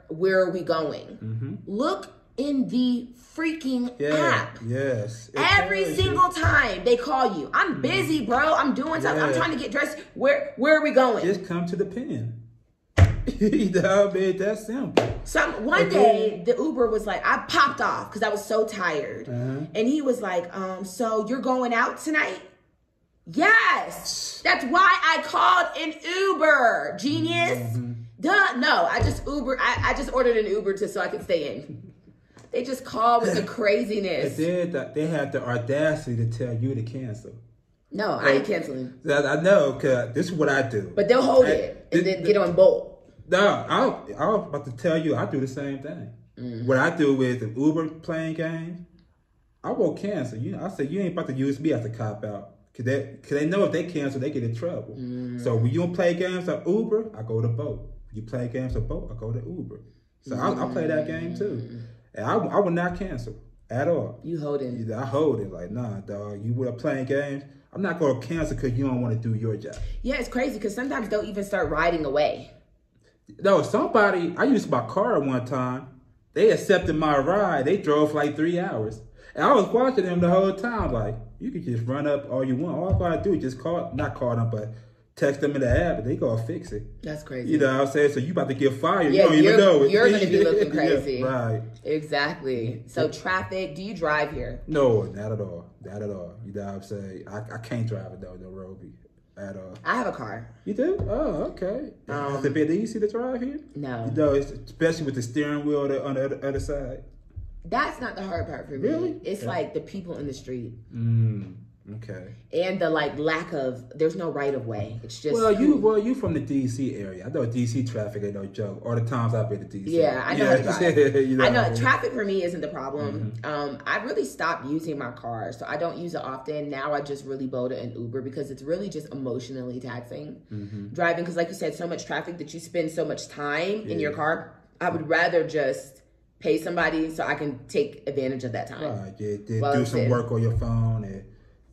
Where are we going? Mm-hmm. Look in the freaking app. Yes. Every single time they call you. I'm busy, bro. I'm doing something. I'm trying to get dressed. Where are we going? Just come to the pen. You know what I mean? That's simple. One day, the Uber was like, I popped off because I was so tired. And he was like, so you're going out tonight? Yes. That's why I called an Uber. Genius. Duh. No, I just ordered an Uber so I could stay in. They just call with the craziness. They had the audacity to tell you to cancel. No, I ain't canceling. I know, because this is what I do. But they'll hold it and then get on bolt. No, I was about to tell you, I do the same thing. What I do is, if Uber playing games, I won't cancel. I say, you ain't about to use me as a cop-out. Because they know if they cancel, they get in trouble. So when you don't play games on Uber, I go to boat. You play games on boat, I go to Uber. So I play that game too. And I would not cancel at all. You hold it. I hold it. Like, nah, dog, you were playing games. I'm not going to cancel because you don't want to do your job. Yeah, it's crazy because sometimes they'll even start riding away. No, I used my car one time. They accepted my ride. They drove for like 3 hours. And I was watching them the whole time. Like, you could just run up all you want. All I gotta do is just not call them, but text them in the app and they gonna fix it. That's crazy. You know what I'm saying? So you about to get fired. Yeah, you don't even know it. You're gonna be looking crazy. Yeah, right. Exactly. So traffic, do you drive here? No, not at all. Not at all. You know what I'm saying? I can't drive it though, no Roby. At all. I have a car. You do? Oh, okay. Has it been easy to drive here? No. You know, especially with the steering wheel on the other side. That's not the hard part for me. Really? It's like the people in the street. Okay. And the lack of, there's no right of way. It's just you from the DC area. I know DC traffic ain't no joke. All the times I've been to DC. Yeah, I know how to drive. You know I know traffic for me isn't the problem. I really stopped using my car, so I don't use it often. Now I just really bolt an Uber because it's really just emotionally taxing driving. Because like you said, so much traffic that you spend so much time in your car. I would rather just pay somebody so I can take advantage of that time. Right. Yeah, do some work on your phone and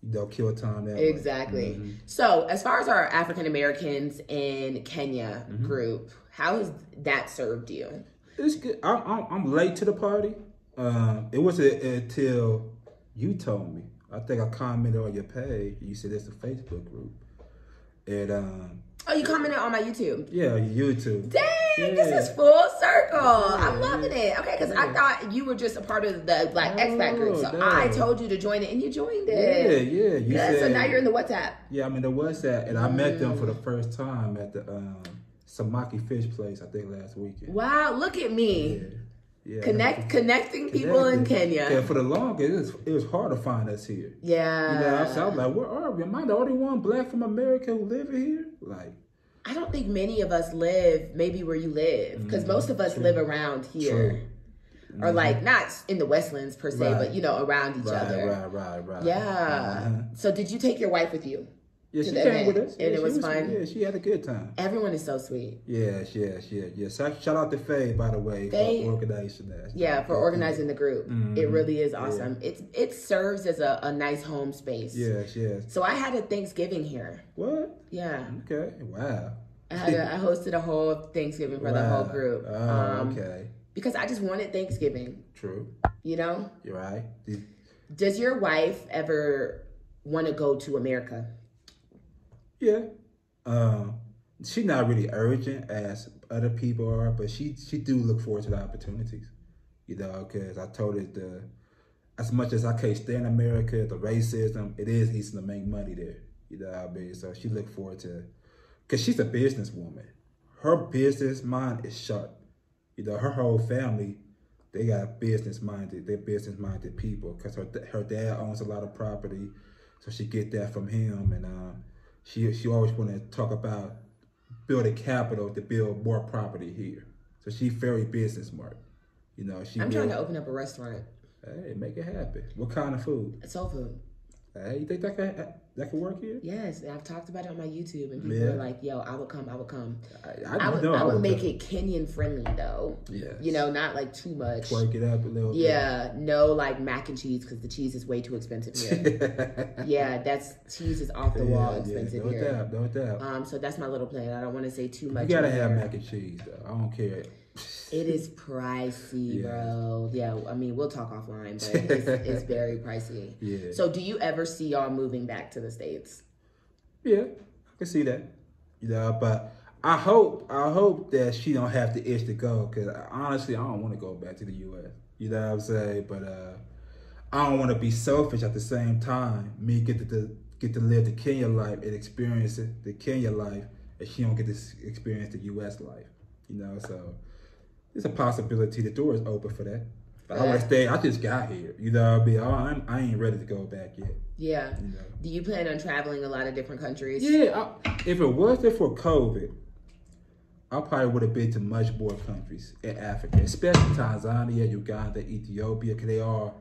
they'll kill time that way. Exactly. So as far as our African Americans in Kenya group, how has that served you? It's good. I'm late to the party. It wasn't until you told me. I think I commented on your page. You said it's a Facebook group. And oh, you commented on my YouTube? Yeah, your YouTube. Dang, this is full circle. I'm loving it. Okay, because I thought you were just a part of the expat group. So I told you to join it, and you joined it. Yeah. You said, so now you're in the WhatsApp. Yeah, I'm in the WhatsApp, and I met them for the first time at the Samaki Fish Place, I think, last weekend. Wow, look at me. Yeah. Connecting people in Kenya. Yeah, for the longest, it was hard to find us here. Yeah. You know, so I was like, where are we? Am I the only one black from America who live here? Like, I don't think many of us live maybe where you live, because most of us live around here. Or not in the Westlands per se, but around each other. Right. Yeah. So did you take your wife with you? Yeah, she came with us. And it was fun? Yeah, she had a good time. Everyone is so sweet. Yeah. Shout out to Faye, by the way, for organizing that. Yeah, for organizing the group. It really is awesome. Yeah. It serves as a nice home space. Yes. So I had a Thanksgiving here. What? Yeah. Okay. Wow. I hosted a whole Thanksgiving for the whole group. Okay. Because I just wanted Thanksgiving. True. You know? You're right. Does your wife ever want to go to America? Yeah. She's not really urgent as other people are, but she do look forward to the opportunities. You know, because I told her as much as I can't stand America, the racism, it is easy to make money there. You know what I mean? So she look forward to, because she's a businesswoman. Her business mind is sharp. You know, her whole family, they're business minded people, because her dad owns a lot of property. So she get that from him, and she always want to talk about building capital to build more property here. So she's very business smart. You know, I'm trying to open up a restaurant. Hey, make it happen. What kind of food? Soul food. Hey, you think that could work here? Yes, I've talked about it on my YouTube, and people are like, "Yo, I would come. I would make it Kenyan friendly though. Yes. You know, not like too much. Twerk it up a little bit. Yeah, no like mac and cheese because the cheese is way too expensive here. Yeah, cheese is off the wall expensive here. No doubt. So that's my little plan. I don't want to say too much. You gotta have mac and cheese though. I don't care. It is pricey, bro. Yeah, I mean, we'll talk offline, but it's very pricey. Yeah. So do you ever see y'all moving back to the States? Yeah, I can see that. You know, but I hope that she don't have the itch to go, because honestly, I don't want to go back to the U.S. You know what I'm saying? But I don't want to be selfish at the same time. Me get to live the Kenya life and experience the Kenya life, and she don't get to experience the U.S. life. You know, so it's a possibility. The door is open for that. But I want to stay. I just got here. You know what I mean? I ain't ready to go back yet. Yeah. You know? Do you plan on traveling a lot of different countries? Yeah. If it wasn't for COVID, I probably would have been to much more countries in Africa, especially Tanzania, Uganda, Ethiopia, because they are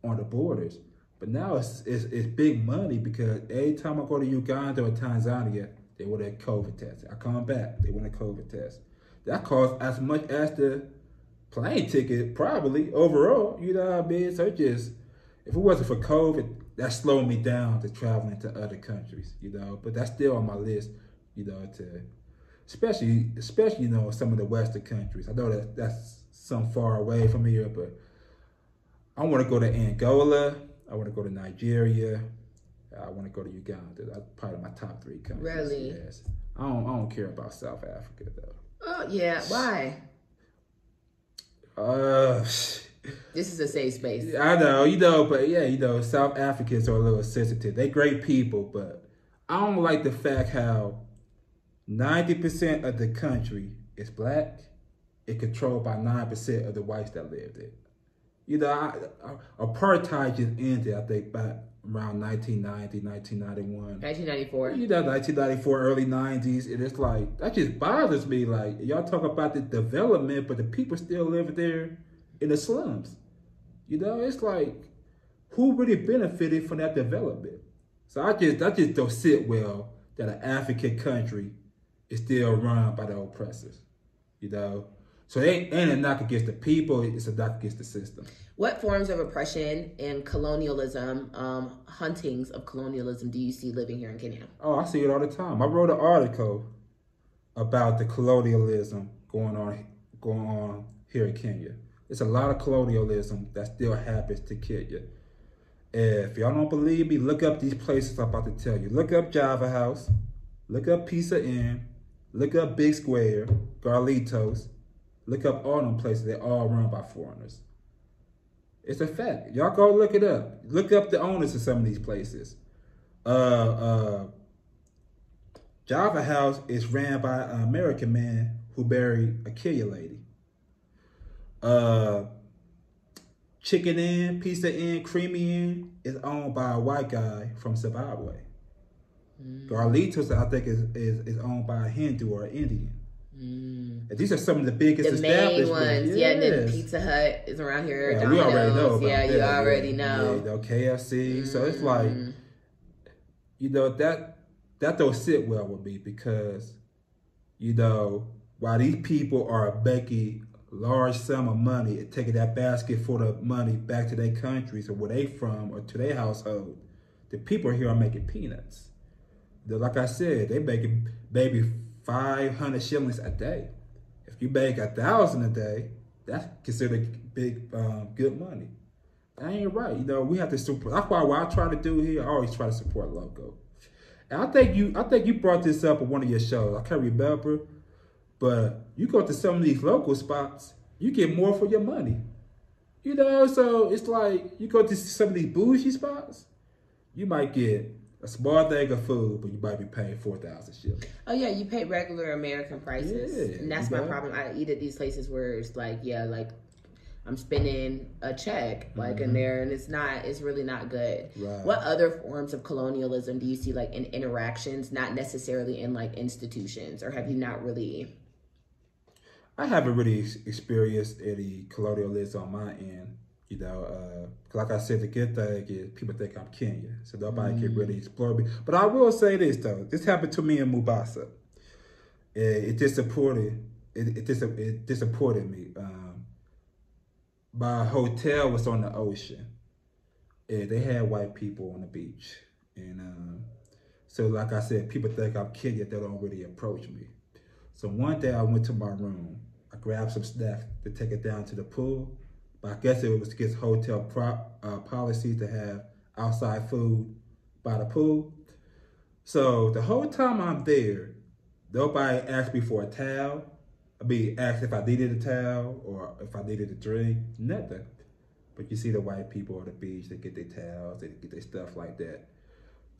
on the borders. But now it's big money, because every time I go to Uganda or Tanzania, they want a COVID test. I come back, they want a COVID test. That costs as much as the plane ticket, probably, overall. You know what I mean? So if it wasn't for COVID, that slowed me down to traveling to other countries, you know. But that's still on my list, you know, to especially, you know, some of the Western countries. I know that's some far away from here, but I want to go to Angola. I want to go to Nigeria. I want to go to Uganda. That's probably my top 3 countries. Really? Yes. I don't care about South Africa, though. Oh, yeah. Why? This is a safe space. I know, you know, but yeah, you know, South Africans are a little sensitive. They great people, but I don't like the fact how 90% of the country is black and controlled by 9% of the whites that live there. You know, apartheid just ended, I think, back around 1990, 1991. 1994. You know, 1994, early 90s. And it's like, that just bothers me. Like, y'all talk about the development, but the people still live there in the slums. You know, it's like, who really benefited from that development? So I just don't sit well that an African country is still run by the oppressors. You know? So it ain't a knock against the people, it's a knock against the system. What forms of oppression and colonialism, huntings of colonialism, do you see living here in Kenya? Oh, I see it all the time. I wrote an article about the colonialism going on here in Kenya. There's a lot of colonialism that still happens to Kenya. If y'all don't believe me, look up these places I'm about to tell you. Look up Java House, look up Pizza Inn, look up Big Square, Garlitos. Look up all them places. They're all run by foreigners. It's a fact. Y'all go look it up. Look up the owners of some of these places. Java House is ran by an American man who married a Kenya lady. Chicken Inn, Pizza Inn, Creamy Inn is owned by a white guy from Zimbabwe. Garlitos, I think, is owned by a Hindu or an Indian. And these are some of the biggest establishments. The main ones, yeah. And then Pizza Hut is around here. Yeah, Domino's, we already know about that. You already know. Yeah, you know, KFC. So it's like, you know, that don't sit well with me, because, you know, while these people are making large sum of money and taking that basket full of money back to their countries or where they from or to their household, the people here are making peanuts. Like I said, they making maybe 500 shillings a day. If you make 1,000 a day, that's considered big, good money. That ain't right. You know, we have to support. That's why what I try to do here, I always try to support local. And I think you brought this up on one of your shows. I can't remember, but you go to some of these local spots, you get more for your money. You know, so it's like you go to some of these bougie spots, you might get a small thing of food, but you might be paying 4,000 shillings. Oh yeah, you pay regular American prices, Yeah, and that's my problem. I eat at these places where it's like, yeah, like I'm spending a check like in there, and it's really not good. Right. What other forms of colonialism do you see like in interactions, not necessarily in like institutions, or have you not really? I haven't really experienced any colonialism on my end. 'Cause like I said, the good thing is people think I'm Kenyan, so nobody can really explore me. But I will say this though, this happened to me in Mombasa. It disappointed. It disappointed me. My hotel was on the ocean, and they had white people on the beach, and so like I said, people think I'm Kenyan. They don't really approach me. So one day I went to my room. I grabbed some snacks to take it down to the pool. But I guess it was against hotel policy to have outside food by the pool. So the whole time I'm there, nobody asked me for a towel. Asked if I needed a towel or if I needed a drink, nothing. But you see the white people on the beach, they get their towels, they get their stuff like that.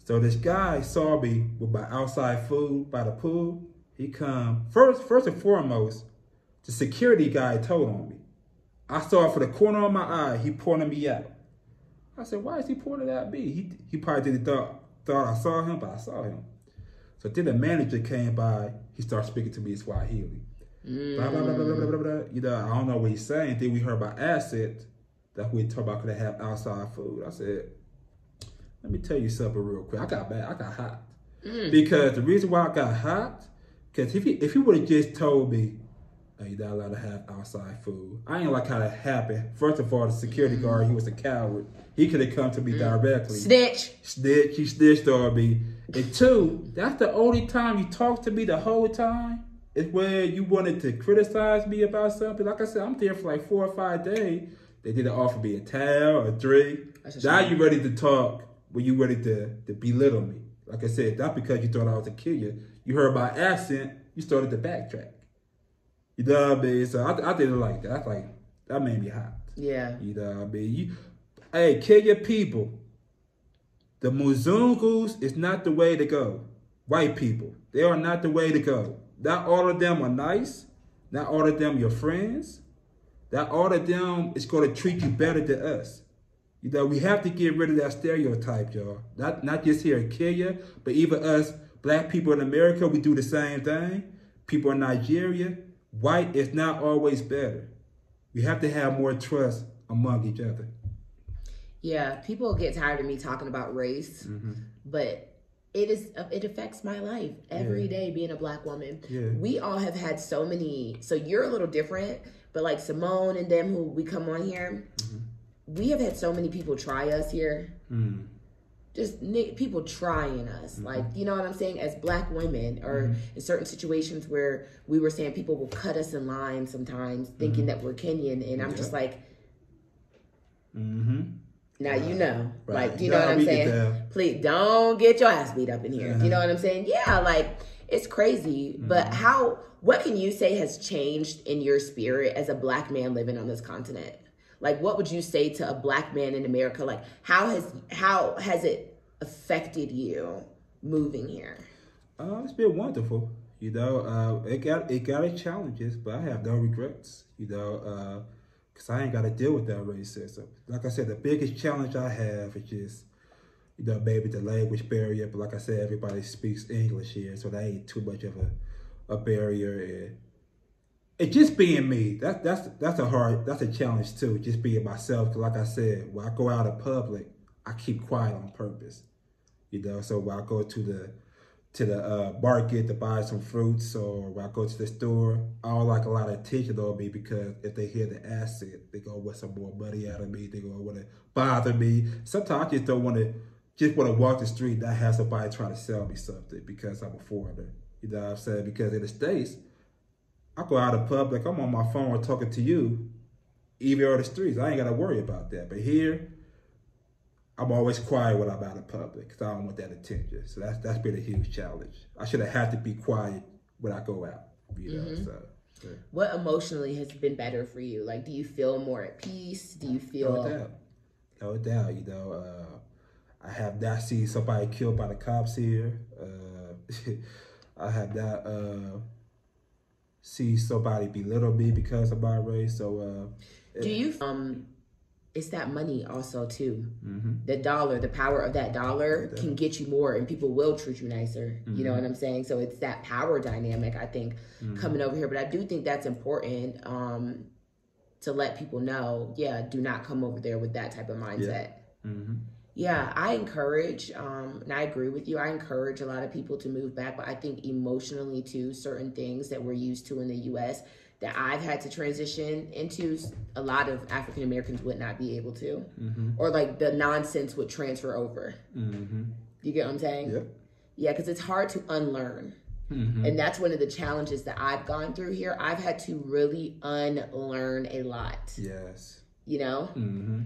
So this guy saw me with my outside food by the pool. He come, first and foremost, the security guy told on me. I saw it for the corner of my eye. He pointed me out. I said, why is he pointing at me? He probably didn't thought I saw him, but I saw him. So then the manager came by. He started speaking to me in Swahili. Blah, blah, blah, blah, blah, blah, blah. I don't know what he's saying. Then we heard about assets that we talked about could have outside food. I said, let me tell you something real quick. I got hot. Because the reason why I got hot, because if he would have just told me, you're not allowed to have outside food. I ain't like how that happened. First of all, the security guard, he was a coward. He could have come to me directly. Snitch. He snitched on me. And two, that's the only time you talked to me the whole time. It's where you wanted to criticize me about something. Like I said, I'm there for like 4 or 5 days. They didn't offer me a towel, a drink. Now you ready to talk when you ready to belittle me. Like I said, that's because you thought I was a killer. You heard my accent, you started to backtrack. You know what I mean? So I didn't like that. That made me hot. Yeah. You know what I mean? Hey, Kenya people, the Muzungus is not the way to go. White people, they are not the way to go. Not all of them are nice. Not all of them your friends. Not all of them is going to treat you better than us. We have to get rid of that stereotype, y'all. Not just here in Kenya, but even us, black people in America, we do the same thing. People in Nigeria, white is not always better. We have to have more trust among each other. Yeah, people get tired of me talking about race, but it affects my life every day being a black woman. Yeah. We all have had so many, so you're a little different, but like Simone and them who we come on here, we have had so many people try us here. Just people trying us, like, you know what I'm saying, as black women, or in certain situations where we were saying people will cut us in line sometimes thinking that we're Kenyan, and I'm just like, now you know, like, you know what I'm saying? Please don't get your ass beat up in here. You know what I'm saying? Yeah, like, it's crazy. But what can you say has changed in your spirit as a black man living on this continent? Like, what would you say to a black man in America? Like, how has it affected you moving here? It's been wonderful. It got its challenges, but I have no regrets. Because I ain't got to deal with that racism. Like I said, the biggest challenge I have is just, maybe the language barrier. But like I said, everybody speaks English here, so that ain't too much of a barrier. And just being me, that's a challenge too. Just being myself. Cause like I said, when I go out in public, I keep quiet on purpose. So when I go to the market to buy some fruits, or when I go to the store, I don't like a lot of attention on me, because if they hear the accent, they gonna want some more money out of me. They gonna want to bother me. Sometimes I just don't want to walk the street and not have somebody trying to sell me something because I'm a foreigner. You know what I'm saying? Because in the States, I go out in public, I'm on my phone talking to you, even on the streets. I ain't got to worry about that. But here, I'm always quiet when I'm out in public because I don't want that attention. So that's been a huge challenge. I should have had to be quiet when I go out. So, yeah. What emotionally has been better for you? Like, do you feel more at peace? Do you feel... No doubt. I have not seen somebody killed by the cops here. I have not... see somebody belittle me because of my race. So Do you it's that money also too. Mm-hmm. The dollar, the power of that dollar can get you more, and people will treat you nicer. You know what I'm saying? So it's that power dynamic, I think, coming over here. But I do think that's important to let people know. Yeah, do not come over there with that type of mindset. Yeah, I encourage, and I agree with you. I encourage a lot of people to move back, but I think emotionally too, certain things that we're used to in the U.S. that I've had to transition into, a lot of African Americans would not be able to, or like the nonsense would transfer over. You get what I'm saying? Yep. Yeah, because it's hard to unlearn. And that's one of the challenges that I've gone through here. I've had to really unlearn a lot. Yes. You know?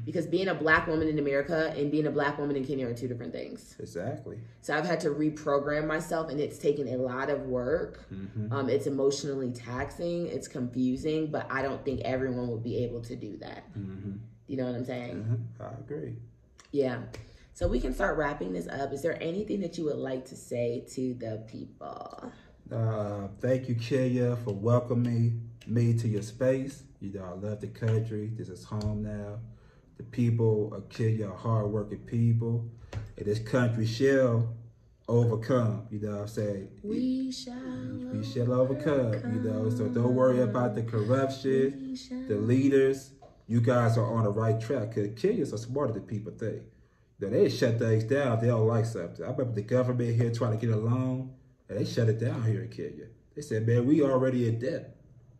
Because being a black woman in America and being a black woman in Kenya are two different things. Exactly. So I've had to reprogram myself, and it's taken a lot of work. It's emotionally taxing. It's confusing, but I don't think everyone will be able to do that. You know what I'm saying? I agree. Yeah. So we can start wrapping this up. Is there anything that you would like to say to the people? Thank you, Kenya, for welcoming me to your space. You know, I love the country. This is home now. The people of Kenya are hardworking people. And this country shall overcome. You know what I'm saying? We shall overcome. You know, so don't worry about the corruption, the leaders. You guys are on the right track. Because Kenyans are smarter than people think. You know, they shut things down. They don't like something. I remember the government here trying to get along, and they shut it down here in Kenya. They said, man, we already in debt.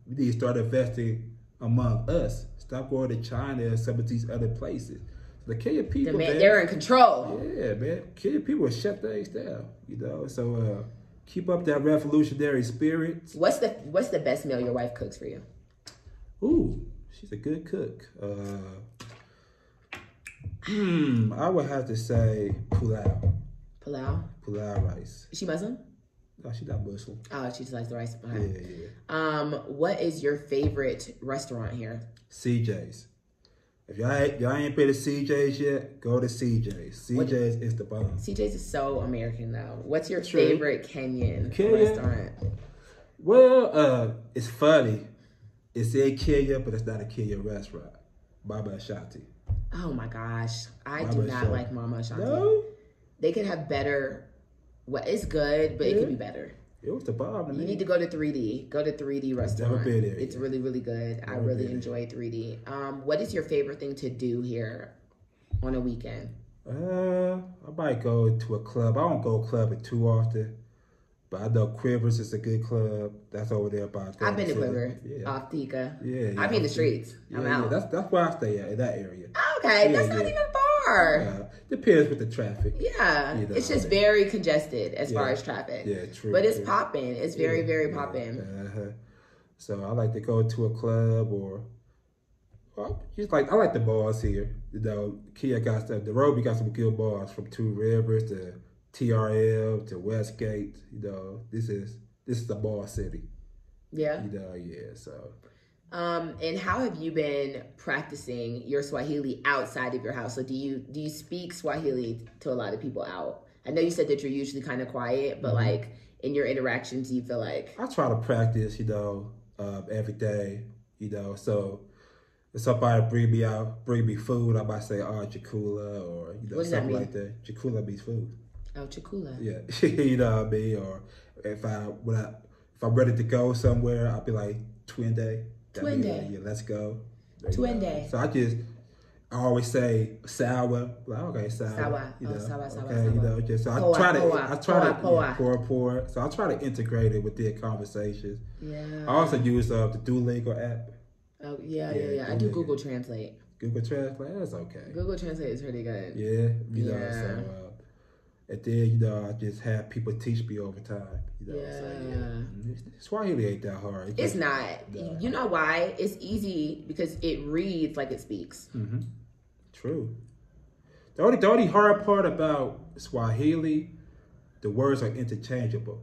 We need to start investing among us. Stop going to China and some of these other places. The Kenyan people, man, they're in control. Yeah, man. Kenyan people will shut things down, you know. So keep up that revolutionary spirit. What's the best meal your wife cooks for you? Ooh, she's a good cook. I would have to say pulao. Pulao rice. Is she Muslim? No, she's not Muslim. Oh, she just likes the rice. Yeah. What is your favorite restaurant here? CJ's. If y'all ain't been to CJ's yet, go to CJ's. CJ's is the bomb. CJ's is so American though. What's your favorite Kenyan restaurant? Well, it's funny. It's in Kenya, but it's not a Kenyan restaurant. Mama Ashanti. Oh my gosh, I do not like Mama Ashanti. No? They could have better. Well, it's good, but it could be better. It was the bomb to me. You need to go to 3D. Go to 3D restaurant. Never been there. It's really, really good. I really enjoy 3D. What is your favorite thing to do here on a weekend? I might go to a club. I don't go clubbing too often, but I know Quivers is a good club. That's over there by. I've been to Quiver, off Tika. Yeah, I be in the streets. I'm out. That's where I stay at, in that area. Okay, that's not even far. Depends with the traffic. Yeah, you know, it's just very congested as far as traffic. Yeah, true. But it's popping. It's very, very popping. So I like to go to a club or just like I like the bars here. You know, Kia got stuff. The Roby got some good bars from Two Rivers to TRL to Westgate. You know, this is the bar city. Yeah. You know, so. And how have you been practicing your Swahili outside of your house? So do you speak Swahili to a lot of people out? I know you said that you're usually kind of quiet, but like in your interactions, do you feel like? I try to practice, you know, every day, you know. So if somebody bring me food, I might say, oh, chakula, or, you know, something like that. Chakula means food. Oh, chakula. Yeah, you know what I mean? Or if I'm ready to go somewhere, I'll be like, twin day. Twin day. Like, yeah, let's go. Twin day. So I always say sawa. Like, okay, sawa. Sawa. You know, sawa. You know, just so I try to pour. So I try to integrate it with their conversations. Yeah. I also use the Duolingo app. Oh yeah. I do Google Translate. Google Translate, that's okay. Google Translate is pretty good. Yeah, you know. So, and then, you know, I just have people teach me over time. You know, Swahili ain't that hard. It's not. You know why? It's easy because it reads like it speaks. Mm-hmm. True. The only hard part about Swahili, the words are interchangeable.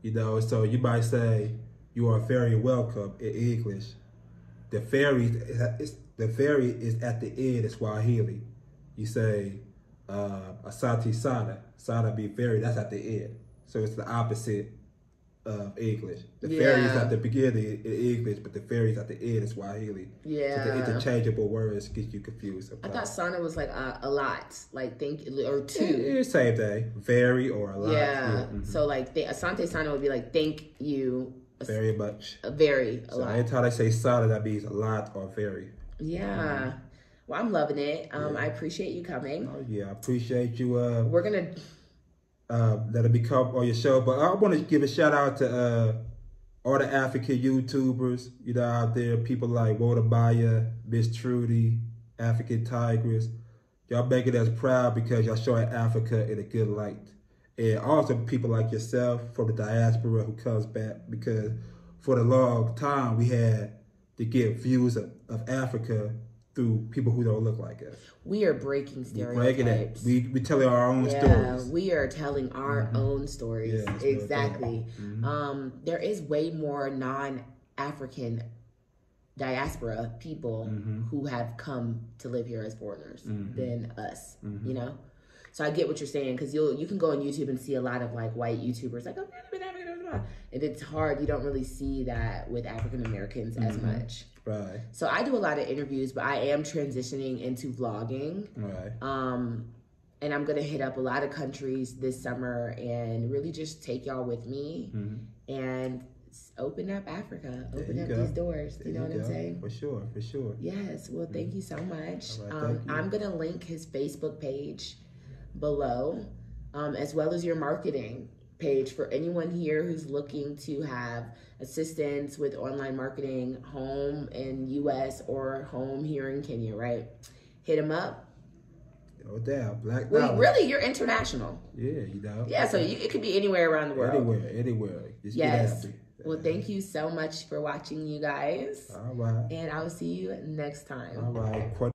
You know, so you might say, you are very welcome in English. The very is at the end of Swahili. You say, asante sana. Sana be very, that's at the end. So it's the opposite of English. The fairies at the beginning is English, but the fairies at the end is Swahili. Yeah. So the interchangeable words get you confused. I thought sana was like a lot, like or two. It's same thing, very or a lot. Yeah. So like asante sana would be like thank you very much. A so lot. Anytime I say sana, that means a lot or very. Yeah. Well, I'm loving it. I appreciate you coming. Oh yeah, I appreciate you. We're gonna let it become on your show, but I want to give a shout out to all the African YouTubers, out there, people like Wodabaya, Miss Trudy, African Tigress. Y'all making us proud because y'all showing Africa in a good light. And also people like yourself from the diaspora who comes back, because for a long time we had to get views of Africa through people who don't look like us. We are breaking stereotypes. We telling our own stories. We are telling our own stories. Yeah, exactly. There is way more non-African diaspora people who have come to live here as foreigners than us, So I get what you're saying, because you can go on YouTube and see a lot of like white YouTubers like, and it's hard. You don't really see that with African Americans as much. Right. So I do a lot of interviews, but I am transitioning into vlogging. Right. And I'm gonna hit up a lot of countries this summer and really just take y'all with me and open up Africa, open up these doors. You know what I'm saying? For sure. Yes. Well, thank you so much. Right, I'm gonna link his Facebook page below, as well as your marketing page for anyone here who's looking to have assistance with online marketing, home in US or home here in Kenya, right? Hit him up. No doubt. Black Well, really, you're international. Yeah, Yeah, so it could be anywhere around the world. Anywhere. Just yes. Well, thank you so much for watching, you guys. All right. And I will see you next time. All right.